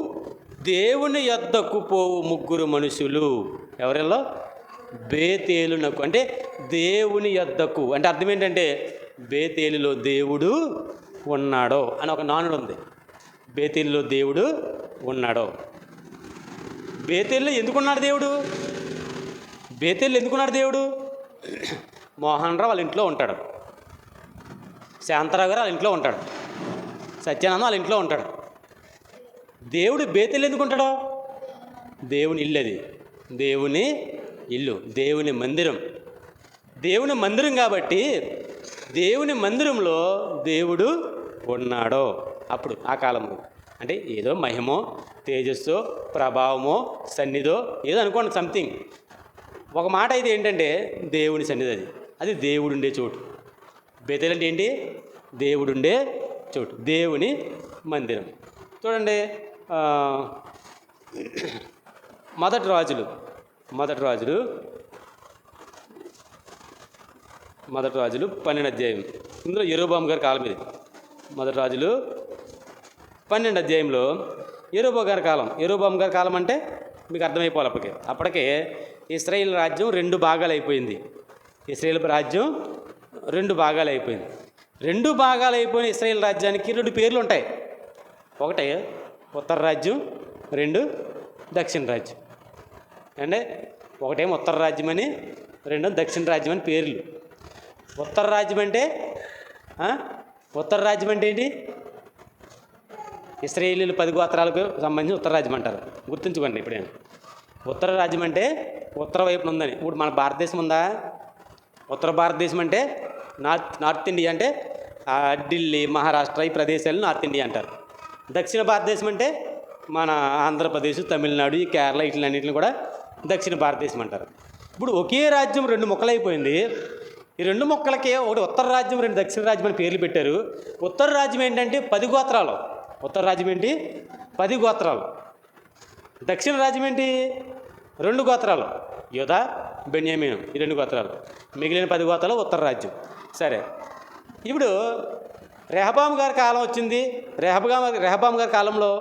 దేవుని యొద్దకు పోవు 3 మనుషులు. ఎవరిలో? బేతేలునకు అంటే దేవుని యొద్దకు అంటే అర్థం ఏంటంటే, బేతేలులో దేవుడు ఉన్నాడో అని ఒక నానుడు ఉంది. బేతేలులో దేవుడు ఉన్నాడో. బేతేలులో ఎందుకున్నాడు దేవుడు? బేతేలులో ఎందుకున్నాడు దేవుడు? మోహన్ రావు వాళ్ళ ఇంట్లో ఉంటాడు, శాంతరావు గారు వాళ్ళ ఇంట్లో ఉంటాడు, సత్యానంద వాళ్ళ ఇంట్లో ఉంటాడు. దేవుడు బేతేలు ఎందుకు ఉంటాడో? దేవుని ఇల్లు అది, దేవుని ఇల్లు, దేవుని మందిరం. దేవుని మందిరం కాబట్టి దేవుని మందిరంలో దేవుడు ఉన్నాడో. అప్పుడు ఆ కాలంలో అంటే ఏదో మహిమో, తేజస్సో, ప్రభావమో, సన్నిధో ఏదో అనుకోండి, సంథింగ్. ఒక మాట అయితే ఏంటంటే దేవుని సన్నిధి, అది దేవుడుండే చోటు. బేతేలు అంటే ఏంటి? దేవుడుండే చోటు, దేవుని మందిరం. చూడండి, మొదటి రాజులు 12వ అధ్యాయం. ఇందులో యెరోబాము గారి కాలం ఇది. మొదటి రాజులు 12వ అధ్యాయంలో యెరోబాము గారి కాలం అంటే మీకు అర్థమైపోవాలి. అప్పటికే ఇశ్రాయేల్ రాజ్యం 2 భాగాలు అయిపోయింది. ఇశ్రాయేల్ రాజ్యం 2 భాగాలు అయిపోయింది. 2 భాగాలు అయిపోయిన ఇశ్రాయేల్ రాజ్యానికి 2 పేర్లు ఉంటాయి. ఒకటే ఉత్తర రాజ్యం, 2 దక్షిణ రాజ్యం. అంటే ఒకటేమో ఉత్తర రాజ్యం అని, 2 దక్షిణ రాజ్యం అని పేర్లు. ఉత్తర రాజ్యం అంటే ఏంటి? ఇశ్రాయేలీలు 10 గోత్రాలకు సంబంధించి ఉత్తర రాజ్యం అంటారు. గుర్తుంచుకోండి ఇప్పుడేనా. ఉత్తర రాజ్యం అంటే ఉత్తర వైపున ఉందని. ఇప్పుడు మన భారతదేశం ఉందా? ఉత్తర భారతదేశం అంటే నార్త్ ఇండియా అంటే ఢిల్లీ, మహారాష్ట్ర ఈ ప్రదేశాలను నార్త్ ఇండియా అంటారు. దక్షిణ భారతదేశం అంటే మన ఆంధ్రప్రదేశ్, తమిళనాడు, ఈ కేరళ ఇట్లన్నింటిని కూడా దక్షిణ భారతదేశం అంటారు. ఇప్పుడు ఒకే రాజ్యం 2 ముక్కలైపోయింది. ఈ 2 ముక్కలకి ఒకటి ఉత్తర రాజ్యం, 2 దక్షిణ రాజ్యం అని పేర్లు పెట్టారు. ఉత్తర రాజ్యం ఏంటంటే 10 గోత్రాలు. ఉత్తర రాజ్యం ఏంటి? 10 గోత్రాలు. దక్షిణ రాజ్యం ఏంటి? 2 గోత్రాలు, యూదా, బెన్యామీను, ఈ 2 గోత్రాలు. మిగిలిన 10 గోత్రాలు ఉత్తర రాజ్యం. సరే, ఇప్పుడు రెహబాము గారి కాలం వచ్చింది. రెహబాము గారి కాలంలో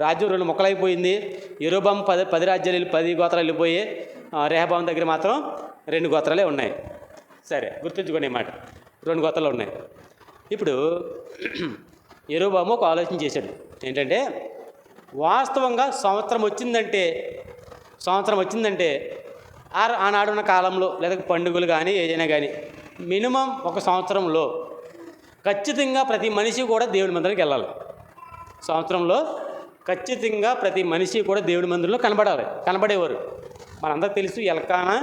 రాజ్యం 2 ముక్కలైపోయింది. యెరోబాము 10 రాజ్యాలు 10 గోత్రాలు వెళ్ళిపోయి, రెహబాము దగ్గర మాత్రం 2 గోత్రాలే ఉన్నాయి. సరే, గుర్తుంచుకోండి ఈ మాట, 2 గోత్రాలు ఉన్నాయి. ఇప్పుడు యెరోబాము ఒక ఆలోచన చేశాడు. ఏంటంటే, వాస్తవంగా సంవత్సరం వచ్చిందంటే ఆనాడున్న కాలంలో లేదా పండుగలు కానీ ఏదైనా కానీ మినిమం ఒక సంవత్సరంలో ఖచ్చితంగా ప్రతి మనిషి కూడా దేవుని మందిరానికి వెళ్ళాలి. సంవత్సరంలో ఖచ్చితంగా ప్రతి మనిషి కూడా దేవుడి మందిరంలో కనబడేవారు. మనందరికి తెలుసు ఎల్కానా,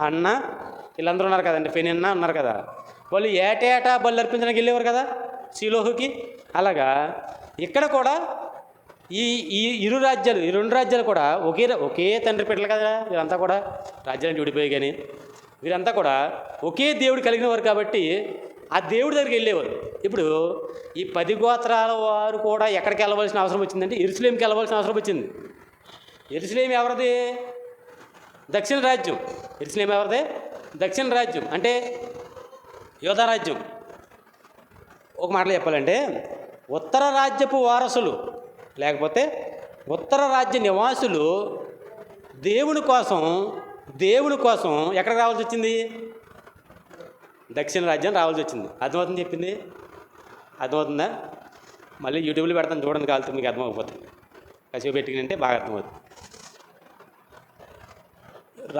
అన్న, వీళ్ళందరూ ఉన్నారు కదండి, పెనిన్న ఉన్నారు కదా, వాళ్ళు ఏటేటా బలి అర్పించడానికి వెళ్ళేవారు కదా షిలోహుకి. అలాగా ఇక్కడ కూడా ఈ ఈ రెండు రాజ్యాలు కూడా ఒకే తండ్రి బిడ్డలు కదా. వీరంతా కూడా రాజ్యాలను విడిపోయి, కానీ వీరంతా కూడా ఒకే దేవుడు కలిగిన వారు కాబట్టి ఆ దేవుడి దగ్గరికి వెళ్ళేవారు. ఇప్పుడు ఈ 10 గోత్రాల వారు కూడా ఎక్కడికి వెళ్ళవలసిన అవసరం వచ్చిందంటే యెరూషలేంకి వెళ్ళవలసిన అవసరం వచ్చింది. యెరూషలేం ఎవరిది? దక్షిణ రాజ్యం. యెరూషలేం ఎవరిది? దక్షిణ రాజ్యం అంటే యోధా రాజ్యం. ఒక మాటలో చెప్పాలంటే ఉత్తర రాజ్యపు వారసులు లేకపోతే ఉత్తర రాజ్య నివాసులు దేవుని కోసం ఎక్కడికి రావాల్సి వచ్చింది? దక్షిణ రాజ్యం రావాల్సి వచ్చింది. అర్థమవుతుంది చెప్పింది? అర్థమవుతుందా? మళ్ళీ యూట్యూబ్లో పెడతాను చూడండి, కాలుతుంది, మీకు అర్థమైపోతుంది. కసిగా పెట్టుకుని బాగా అర్థమవుతుంది.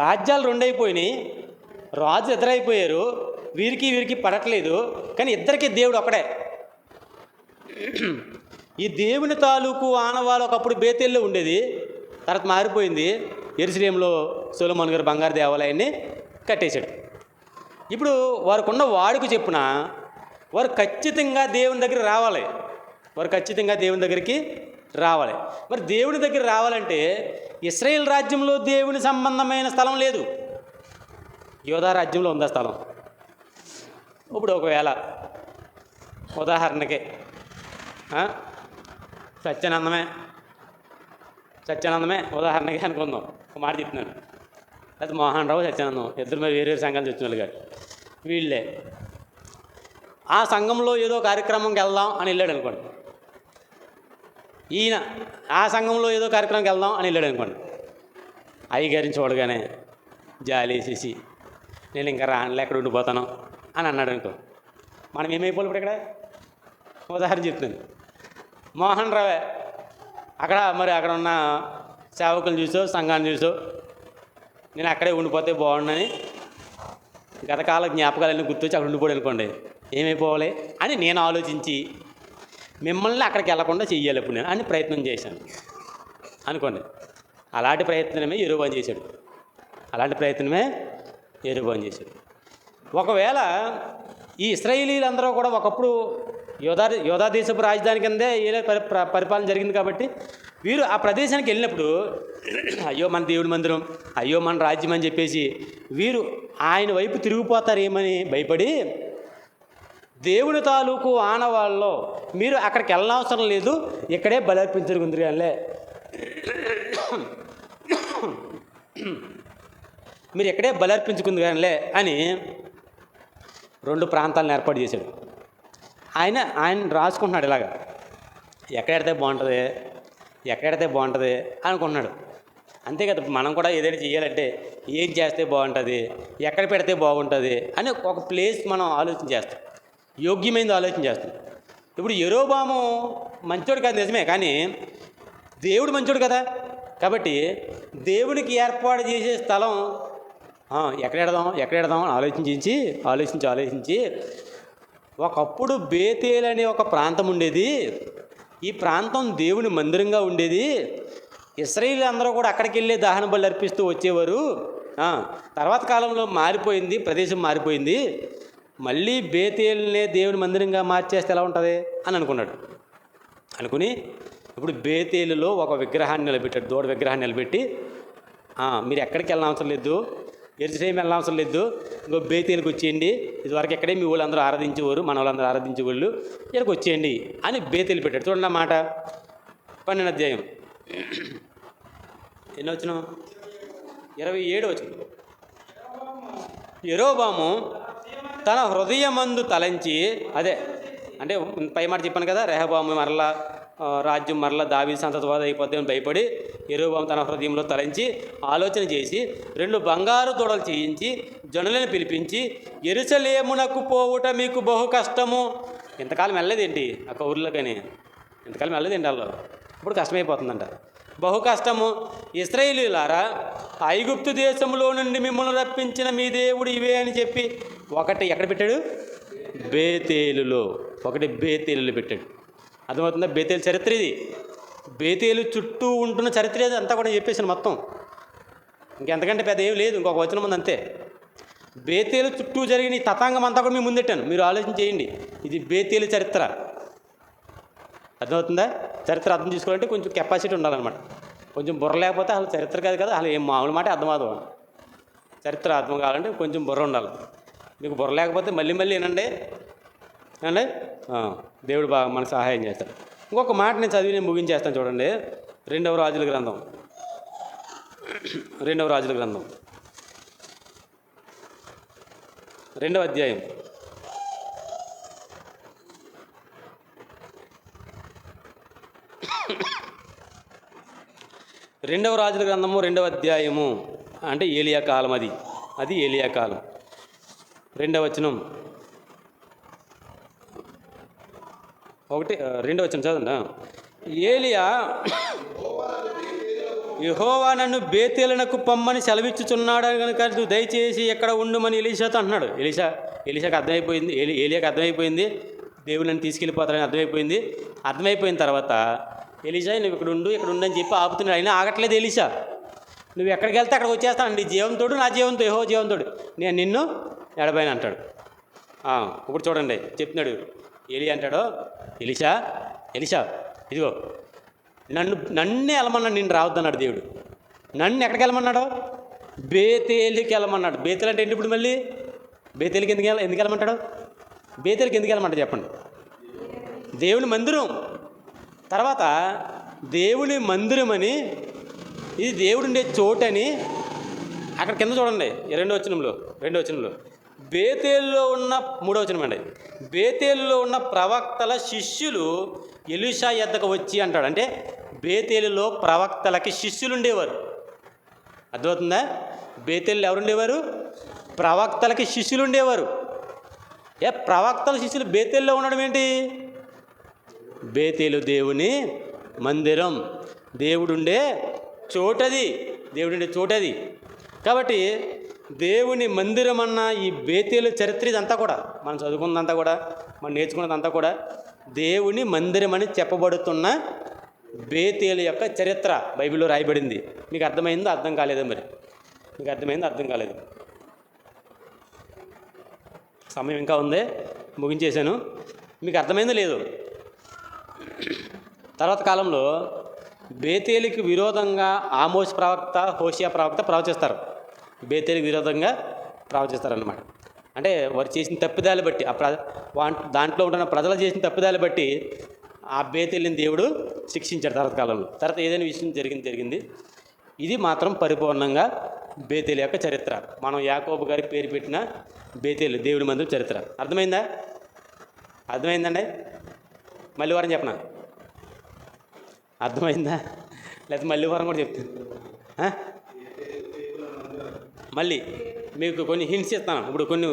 రాజ్యాలు రెండైపోయినాయి, రాజు ఎదురైపోయారు, వీరికి పడట్లేదు, కానీ ఇద్దరికి దేవుడు ఒకడే. ఈ దేవుని తాలూకు ఆనవాళ్ళు ఒకప్పుడు బేతేల్లో ఉండేది, తర్వాత మారిపోయింది. యెరూషలేంలో సొలొమోను గారు బంగారు దేవాలయాన్ని కట్టేశాడు. ఇప్పుడు వారికి ఉన్న వాడుకు చెప్పున వారు ఖచ్చితంగా దేవుని దగ్గరికి రావాలి. మరి దేవుని దగ్గర రావాలంటే ఇశ్రాయేల్ రాజ్యంలో దేవుని సంబంధమైన స్థలం లేదు, యోధా రాజ్యంలో ఉందా స్థలం. ఇప్పుడు ఒకవేళ ఉదాహరణకి సత్యానందమే ఉదాహరణకి అనుకుందాం, ఒక మాట చెప్తున్నాను. అది మోహన్ రావు, సత్యానందం ఇద్దరు మరి వేరే సంఘాలు వచ్చిన వాళ్ళు కాదు. వీళ్ళే ఆ సంఘంలో ఏదో కార్యక్రమంకి వెళ్దాం అని వెళ్ళాడు అనుకోండి. ఈయన ఆ సంఘంలో ఏదో కార్యక్రమంకి వెళ్దాం అని వెళ్ళాడు అనుకోండి. అయ్యగారిని చూడగానే జాలేసేసి నేను ఇంకా రానులే, ఎక్కడ ఉండిపోతాను అని అన్నాడు అనుకో, మనం ఏమైపోవాలి? ఇప్పుడు ఇక్కడ ఉదాహరణ చెప్తున్నాను. మోహన్ రావే అక్కడ ఉన్న సేవకులను చూసో సంఘాన్ని చూసో నేను అక్కడే ఉండిపోతే బాగుండని గతకాల జ్ఞాపకాలన్నీ గుర్తొచ్చి అక్కడ ఉండిపోయాడు అనుకోండి, ఏమైపోవాలి అని నేను ఆలోచించి మిమ్మల్ని అక్కడికి వెళ్లకుండా చెయ్యాలి ఇప్పుడు నేను అని ప్రయత్నం చేశాను అనుకోండి. అలాంటి ప్రయత్నమే యెరొబోము చేశాడు. ఒకవేళ ఈ ఇశ్రాయేలీలందరూ కూడా ఒకప్పుడు యోధా దేశపు రాజధాని కిందే పరిపాలన జరిగింది కాబట్టి వీరు ఆ ప్రదేశానికి వెళ్ళినప్పుడు అయ్యో మన దేవుడి మందిరం, అయ్యో మన రాజ్యం అని చెప్పేసి వీరు ఆయన వైపు తిరిగిపోతారేమని భయపడి దేవుని తాలూకు ఆనవాళ్ళలో మీరు అక్కడికి వెళ్ళనవసరం లేదు, ఇక్కడే బలర్పించరుగుంది కానీ మీరు ఎక్కడే బలర్పించుకుంది కానిలే అని 2 ప్రాంతాలను ఏర్పాటు చేశాడు. ఆయన రాసుకుంటున్నాడు ఇలాగా, ఎక్కడెడితే బాగుంటుంది అనుకుంటున్నాడు. అంతే కదా, మనం కూడా ఏదైనా చేయాలంటే ఏం చేస్తే బాగుంటుంది, ఎక్కడ పెడితే బాగుంటుంది అని ఒక ప్లేస్ మనం ఆలోచన చేస్తాం, యోగ్యమైనది ఆలోచన చేస్తాం. ఇప్పుడు యెరొబోము మంచోడు కాదు నిజమే, కానీ దేవుడు మంచోడు కదా. కాబట్టి దేవునికి ఏర్పాటు చేసే స్థలం ఎక్కడెడదాం అని ఆలోచించి ఒకప్పుడు బేతేల్ అనే ఒక ప్రాంతం ఉండేది. ఈ ప్రాంతం దేవుని మందిరంగా ఉండేది. ఇశ్రాయేలు అందరూ కూడా అక్కడికి వెళ్ళి దహన బలి అర్పిస్తూ వచ్చేవారు. తర్వాత కాలంలో మారిపోయింది, ప్రదేశం మారిపోయింది, మళ్ళీ బేతేల్నే దేవుని మందిరంగా మార్చేస్తే ఎలా ఉంటుంది అని అనుకుని ఇప్పుడు బేతేలులో ఒక విగ్రహాన్ని నిలబెట్టాడు, దూడ విగ్రహాన్ని నిలబెట్టి మీరు ఎక్కడికి వెళ్ళనవసరం లేదు, యెరూషలేం వెళ్ళనవసరం లేదు, ఇంకో బేతేలుకి వచ్చేయండి, ఇదివరకు ఎక్కడే మీ వాళ్ళందరూ ఆరాధించేవారు, మన వాళ్ళందరూ ఆరాధించేవాళ్ళు, ఇక్కడికి వచ్చేయండి అని బేతేలు పెట్టాడు. చూడండి మాట 12వ అధ్యాయం ఎన్నో వచ్చిన 27 వచ్చిన. యెరొబోము తన హృదయమందు తలంచి, అదే అంటే పై మాట చెప్పాను కదా, రెహబాము మరలా రాజ్యం మరలా దావీదు సంతతివాద అయిపోద్ది అని భయపడి యెరొబోము తన హృదయంలో తలంచి ఆలోచన చేసి 2 బంగారు దూడలు చేయించి జనులను పిలిపించి, యెరూషలేమునకు పోవుట మీకు బహు కష్టము. ఇంతకాలం వెళ్ళలేదేంటి ఆ కౌరులో, కానీ ఇంతకాలం వెళ్ళలేదేంటి వాళ్ళు, ఇప్పుడు కష్టమైపోతుందంట. బహు కష్టము. ఇశ్రాయేలీయులారా, ఐగుప్తు దేశంలో నుండి మిమ్మల్ని రప్పించిన మీ దేవుడు ఇవే అని చెప్పి ఒకటి ఎక్కడ పెట్టాడు? బేతేలులో పెట్టాడు. అర్థమవుతుందా? బేతేలు చరిత్ర ఇది. బేతేలు చుట్టూ ఉంటున్న చరిత్ర ఏది అంతా కూడా చెప్పేసాను మొత్తం. ఇంకెంతకంటే పెద్ద ఏం లేదు, ఇంకొక వచనం ఉంది అంతే. బేతేలు చుట్టూ జరిగిన ఈ తతాంగం అంతా కూడా మేము ముందెట్టాను. మీరు ఆలోచన చేయండి. ఇది బేతేలు చరిత్ర. అర్థమవుతుందా? చరిత్ర అర్థం చేసుకోవాలంటే కొంచెం కెపాసిటీ ఉండాలన్నమాట. కొంచెం బుర్ర లేకపోతే అసలు చరిత్ర కాదు కదా, అసలు ఏం మామూలు మాట అర్థం అవ్వదు. చరిత్ర అర్థం కావాలంటే కొంచెం బుర్ర ఉండాలి. మీకు బుర్ర లేకపోతే మళ్ళీ మళ్ళీ ఏనండి అండి దేవుడు బాగా మనకు సహాయం చేస్తాడు. ఇంకొక మాట నేను చదివి నేను ముగించేస్తాను చూడండి. రెండవ రాజుల గ్రంథం 2వ అధ్యాయం. రెండవ రాజుల గ్రంథము 2వ అధ్యాయము అంటే ఏలియా కాలం. అది ఏలియా కాలం. 2వ వచనం 2వ వచనం చదవండి. ఏలియా, యెహోవా నన్ను బేతేలునకు పొమ్మని సెలవిచ్చుచున్నాడు కనుక నువ్వు దయచేసి ఎక్కడ ఉండుమని ఎలీషాతో అంటున్నాడు. ఎలీషాకి అర్థమైపోయింది, ఏలియాకి అర్థమైపోయింది దేవుడు నన్ను తీసుకెళ్ళిపోతాడని అర్థమైపోయిన తర్వాత ఎలీషా నువ్వు ఇక్కడ ఉండు అని చెప్పి ఆపుతున్నాడు. అయినా ఆగట్లేదు ఎలీషా. నువ్వు ఎక్కడికి వెళ్తే అక్కడికి వచ్చేస్తాను, నీ జీవంతోడు నా జీవంతో యెహోవా జీవంతోడు నేను నిన్ను ఎడబాయను అంటాడు. ఇప్పుడు చూడండి చెప్తున్నాడు. ఏలియా అంటాడు, ఎలీషా ఇదిగో నన్నే వెళ్ళమన్నాడు, నిన్ను రావద్దన్నాడు దేవుడు. నన్ను ఎక్కడికి వెళ్ళమన్నాడు? బేతేలుకి వెళ్ళమన్నాడు. బేతేలు అంటే ఏంటి? ఇప్పుడు మళ్ళీ బేతేలుకి ఎందుకు వెళ్ళమంటాడు? బేతేలుకి ఎందుకు వెళ్ళమంటాడు చెప్పండి? దేవుని మందిరం. తర్వాత దేవుని మందిరం అని, ఇది దేవుడు ఉండే చోటని అక్కడ కింద చూడండి 2వ వచనంలో బేతేలులో ఉన్న 3వ వచనం అండి. బేతేలులో ఉన్న ప్రవక్తల శిష్యులు ఎలీషా యొద్దకు వచ్చి అంటాడు. అంటే బేతేలులో ప్రవక్తలకి శిష్యులు ఉండేవారు. అర్థమవుతుందా? బేతేలులో ఎవరు ఉండేవారు? ప్రవక్తలకి శిష్యులు ఉండేవారు. ప్రవక్తల శిష్యులు బేతేలులో ఉండడం ఏంటి? బేతేలు దేవుని మందిరం, దేవుడుండే చోటది. కాబట్టి దేవుని మందిరం అన్న ఈ బేతేలు చరిత్ర ఇదంతా కూడా మనం చదువుకున్నదంతా కూడా మనం నేర్చుకున్నదంతా కూడా దేవుని మందిరం అని చెప్పబడుతున్న బేతేలు యొక్క చరిత్ర బైబిల్లో రాయబడింది. మీకు అర్థమైందో అర్థం కాలేదో? మరి మీకు అర్థమైందో అర్థం కాలేదు. సమయం ఇంకా ఉంది, ముగించేశాను. మీకు అర్థమైందో లేదు? తర్వాత కాలంలో బేతేలుకి విరోధంగా ఆమోస్ ప్రవక్త, హోషియా ప్రవక్త ప్రవచిస్తారు. బేతేలుకి విరోధంగా ప్రవచిస్తారన్నమాట. అంటే వారు చేసిన తప్పిదాలు బట్టి, దాంట్లో ఉంటున్న ప్రజలు చేసిన తప్పిదాలు బట్టి ఆ బేతేలుని దేవుడు శిక్షించాడు తర్వాత కాలంలో. తర్వాత ఏదైనా విషయం జరిగింది. ఇది మాత్రం పరిపూర్ణంగా బేతేలు యొక్క చరిత్ర. మనం యాకోబు గారి పేరు పెట్టిన బేతేలు దేవుడి మందిరం చరిత్ర. అర్థమైందండి? మళ్ళీ వారం చెప్పనా? అర్థమైందా? లేకపోతే మళ్ళీ వారం కూడా చెప్తాను. మళ్ళీ మీకు కొన్ని హింట్స్ ఇస్తాను. ఇప్పుడు కొన్ని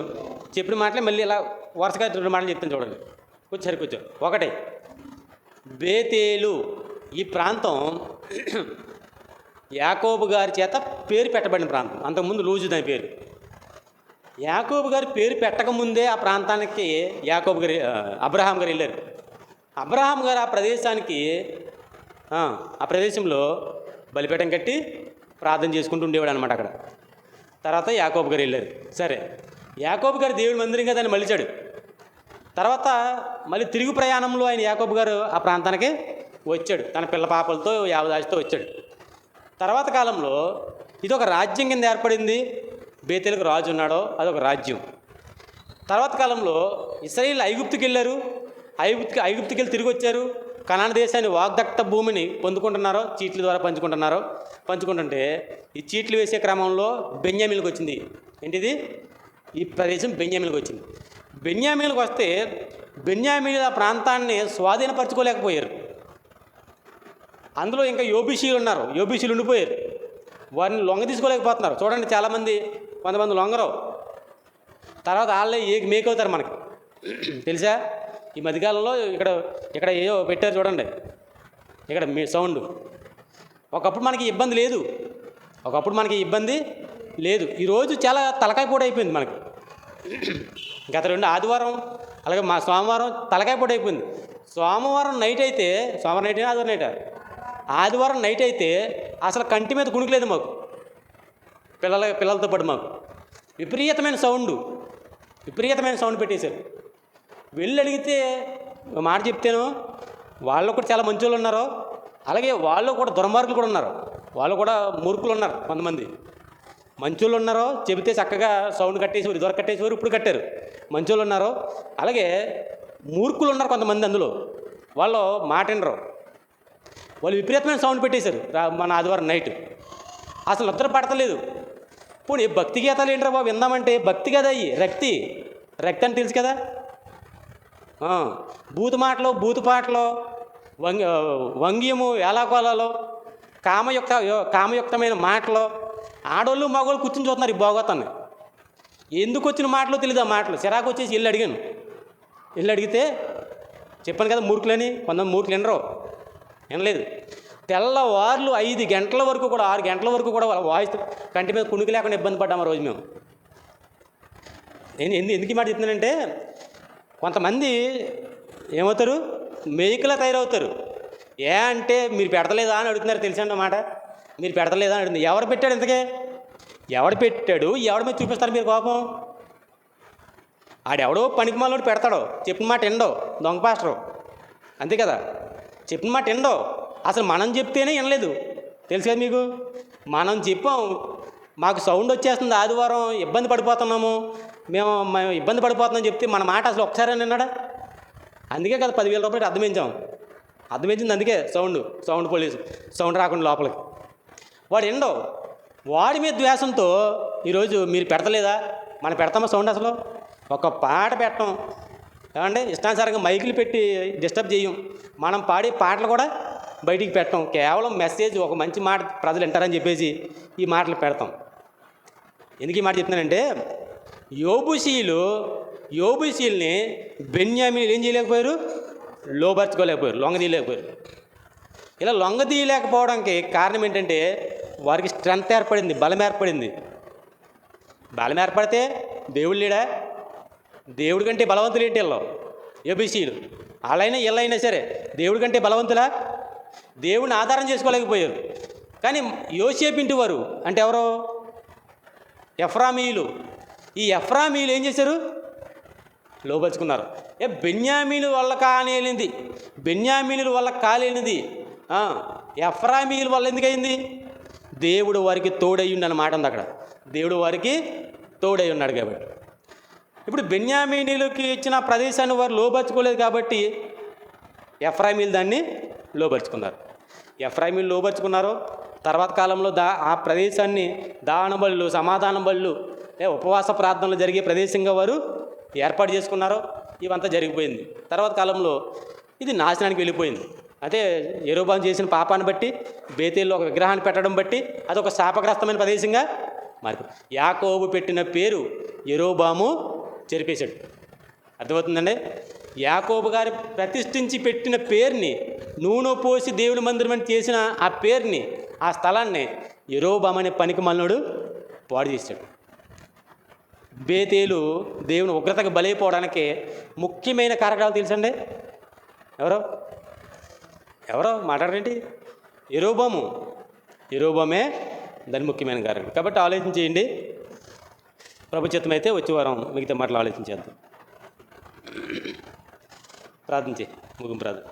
చెప్పిన మాటలే మళ్ళీ ఇలా వరుసగా 2 మాటలు చెప్తాను చూడండి. కూర్చో. 1, బేతేలు ఈ ప్రాంతం యాకోబు గారి చేత పేరు పెట్టబడిన ప్రాంతం. అంతకుముందు లూజు దాని పేరు. యాకోబు గారి పేరు పెట్టకముందే ఆ ప్రాంతానికి అబ్రహాం గారు వెళ్ళారు. అబ్రహాం గారు ఆ ప్రదేశానికి ఆ ప్రదేశంలో బలిపీఠం కట్టి ప్రార్థన చేసుకుంటూ ఉండేవాడు అనమాట అక్కడ. తర్వాత యాకోబు గారు వెళ్ళారు. సరే, యాకోబు గారు దేవుడి మందిరంగా దాన్ని మలిచాడు. తర్వాత మళ్ళీ తిరుగు ప్రయాణంలో ఆయన యాకోబు గారు ఆ ప్రాంతానికి వచ్చాడు. తన పిల్ల పాపలతో యావదాసితో వచ్చాడు. తర్వాత కాలంలో ఇది ఒక రాజ్యం కింద ఏర్పడింది. బేతేలుకు రాజు ఉన్నాడో అదొక రాజ్యం. తర్వాత కాలంలో ఇశ్రాయేలు ఐగుప్తుకి వెళ్ళారు. ఐగుప్తుకి వెళ్ళి తిరిగి వచ్చారు. కనాను దేశాన్ని వాగ్దత్త భూమిని పొందుకుంటున్నారో, చీట్ల ద్వారా పంచుకుంటుంటే ఈ చీట్లు వేసే క్రమంలో బెన్యామీలకు వచ్చింది. ఏంటిది? ఈ ప్రదేశం బెన్యామీలకు వచ్చింది. బెన్యామీలకు వస్తే బెన్యామీల ఆ ప్రాంతాన్ని స్వాధీనపరచుకోలేకపోయారు. అందులో ఇంకా యోబీసీలు ఉన్నారు. యోబీసీలు ఉండిపోయారు. వారిని లొంగ తీసుకోలేకపోతున్నారు. చూడండి, కొంతమంది లొంగరు. తర్వాత వాళ్ళే మేకవుతారు మనకి. తెలుసా? ఈ మధ్యకాలంలో ఇక్కడ ఏదో పెట్టారు చూడండి. ఇక్కడ మీ సౌండ్. ఒకప్పుడు మనకి ఇబ్బంది లేదు. ఈరోజు చాలా తలకాయ పోటు అయిపోయింది మనకి. గత 2 ఆదివారం అలాగే మా సోమవారం తలకాయ పోటు అయిపోయింది. సోమవారం నైట్ అయితే ఆదివారం నైట్ ఆదివారం నైట్ అయితే అసలు కంటి మీద కుణుకులేదు మాకు, పిల్లలతో పాటు మాకు విపరీతమైన సౌండ్ పెట్టేశారు. వెళ్ళి అడిగితే మాట చెప్తాను, వాళ్ళు కూడా చాలా మంచి వాళ్ళు ఉన్నారు, అలాగే వాళ్ళు కూడా దుర్మార్గులు కూడా ఉన్నారు, వాళ్ళు కూడా మూర్ఖులు ఉన్నారు. కొంతమంది మంచోళ్ళు ఉన్నారు, చెబితే చక్కగా సౌండ్ కట్టేసేవారు, ఇదివరకు కట్టేసేవారు, ఇప్పుడు కట్టారు. మంచోళ్ళు ఉన్నారు, అలాగే మూర్ఖులు ఉన్నారు కొంతమంది. అందులో వాళ్ళు మాట వినరు, వాళ్ళు విపరీతమైన సౌండ్ పెట్టేశారు మన ఆదివారం నైట్. అసలు నిద్ర పడతలేదు. పోనీ భక్తి గీతాలు ఏంటరా బాబు విందామంటే, భక్తి కదా అయ్యి, రక్తి అని తెలుసు కదా. బూతు పాటలు, వంగ్యము, వేలాకోలాలు, కామయుక్తమైన మాటలు, ఆడోళ్ళు మగవాళ్ళు కూర్చుని చూస్తున్నారు ఈ భోగోతాన్ని. ఎందుకు వచ్చిన మాటలు తెలియదు. ఆ మాటలు చిరాకు వచ్చేసి ఇల్లు అడిగితే చెప్పాను కదా మూర్ఖులని. కొంతమంది మూర్ఖులు వినలేదు. తెల్లవార్లు 5 గంటల వరకు కూడా 6 గంటల వరకు కూడా వాళ్ళ వాయిస్ కంటి మీద కుణుకు లేకుండా ఇబ్బంది పడ్డాము ఆ రోజు మేము. నేను ఎందుకు ఈ మాట చెప్తున్నానంటే, కొంతమంది ఏమవుతారు, మేకలా తయారవుతారు. అంటే మీరు పెడతలేదా అని అడుగుతున్నారు. తెలిసండి మాట, మీరు పెడతలేదా అని అడుగుతుంది. ఎవరు పెట్టాడు ఇంతకే? ఎవడు పెట్టాడు? ఎవడి మీద చూపిస్తారు మీరు కోపం? ఆడెవడో పనికి మాలోడు పెడతాడో, చెప్పిన మాట ఎండో, దొంగ పాస్టరు, అంతే కదా. చెప్పిన మాట ఎండో, అసలు మనం చెప్తేనే వినలేదు. తెలుసు కదా మీకు. మనం చెప్పాం, మాకు సౌండ్ వచ్చేస్తుంది, ఆదివారం ఇబ్బంది పడిపోతున్నాము, మేము ఇబ్బంది పడిపోతున్నాం చెప్తే మన మాట అసలు ఒకసారి విన్నాడా? అందుకే కదా 10,000 రూపాయలు అర్థమించింది. అందుకే సౌండ్ పోలీసు సౌండ్ రాకుండా లోపలికి. వాడు ఎండో, వాడి మీద ద్వేషంతో ఈరోజు మీరు పెడతలేదా, మనం పెడతామా సౌండ్? అసలు ఒక పాట పెట్టం ఏమంటే, ఇష్టానుసారంగా మైకులు పెట్టి డిస్టర్బ్ చేయం. మనం పాడే పాటలు కూడా బయటికి పెట్టం. కేవలం మెసేజ్, ఒక మంచి మాట ప్రజలు వింటారని చెప్పేసి ఈ మాటలు పెడతాం. ఎందుకు ఈ మాట చెప్తున్నానంటే, యోబుషీల్ని బెన్యామీలు ఏం చేయలేకపోయారు? లోబర్చుకోలేకపోయారు, లొంగదీయలేకపోయారు. ఇలా లొంగదీయలేకపోవడానికి కారణం ఏంటంటే, వారికి స్ట్రెంత్ ఏర్పడింది, బలం ఏర్పడింది. బలం ఏర్పడితే దేవుడు లేడా? దేవుడి కంటే బలవంతులు ఏంటి వీళ్ళు? యోబుషీలు వాళ్ళైనా వీళ్ళైనా సరే దేవుడి కంటే బలవంతులా? దేవుడిని ఆధారం చేసుకోలేకపోయారు. కానీ యోసేపు ఇంటి వారు అంటే ఎవరో ఎఫ్రామీయులు. ఈ ఎఫ్రామీయులు ఏం చేశారు? లోబర్చుకున్నారు. బెన్యామీలు వల్ల కాలేనిది, బెన్యామీనుల వల్ల కాలేనిది ఎఫ్రామీయుల వల్ల ఎందుకయింది? దేవుడు వారికి తోడయ్యుండి అన్నమాట ఉంది అక్కడ. దేవుడు వారికి తోడై ఉన్నాడు కాబట్టి. ఇప్పుడు బెన్యామీనీలకి ఇచ్చిన ప్రదేశాన్ని వారు లోబర్చుకోలేదు కాబట్టి ఎఫ్రాయిమీలు దాన్ని లోబర్చుకున్నారు. ఎఫ్రాయిమీలు లోబర్చుకున్నారు. తర్వాత కాలంలో ఆ ప్రదేశాన్ని దాన బళ్ళు, సమాధాన బళ్ళు, ఉపవాస ప్రార్థనలు జరిగే ప్రదేశంగా వారు ఏర్పాటు చేసుకున్నారు. ఇవంతా జరిగిపోయింది. తర్వాత కాలంలో ఇది నాశనానికి వెళ్ళిపోయింది. అయితే యెరొబెయాము చేసిన పాపాన్ని బట్టి, బేతేల్లో ఒక విగ్రహాన్ని పెట్టడం బట్టి అదొక శాపగ్రస్తమైన ప్రదేశంగా మారిపోయింది. యాకోబు పెట్టిన పేరు యెరొబెయాము చెరిపేశాడు. అర్థమవుతుందండి? యాకోబు గారు ప్రతిష్ఠించి పెట్టిన పేరుని, నూనె పోసి దేవుని మందిరం అని చేసిన ఆ పేరుని, ఆ స్థలాన్ని యెరొబెయాము అనే పనికి మల్లుడు పాడు చేశాడు. బేతేలు దేవుని ఉగ్రతకు బలైపోవడానికి ముఖ్యమైన కారకాలు తెలుసండి? ఎవరో మాట్లాడరేంటి? యెరొబెయామే దాని ముఖ్యమైన కారణం. కాబట్టి ఆలోచన చేయండి. ప్రభు చిత్తం అయితే వచ్చే వారం మిగతా మాటలు ఆలోచించేద్దాం. ప్రార్థన చేయి, ముగింపు ప్రార్థన.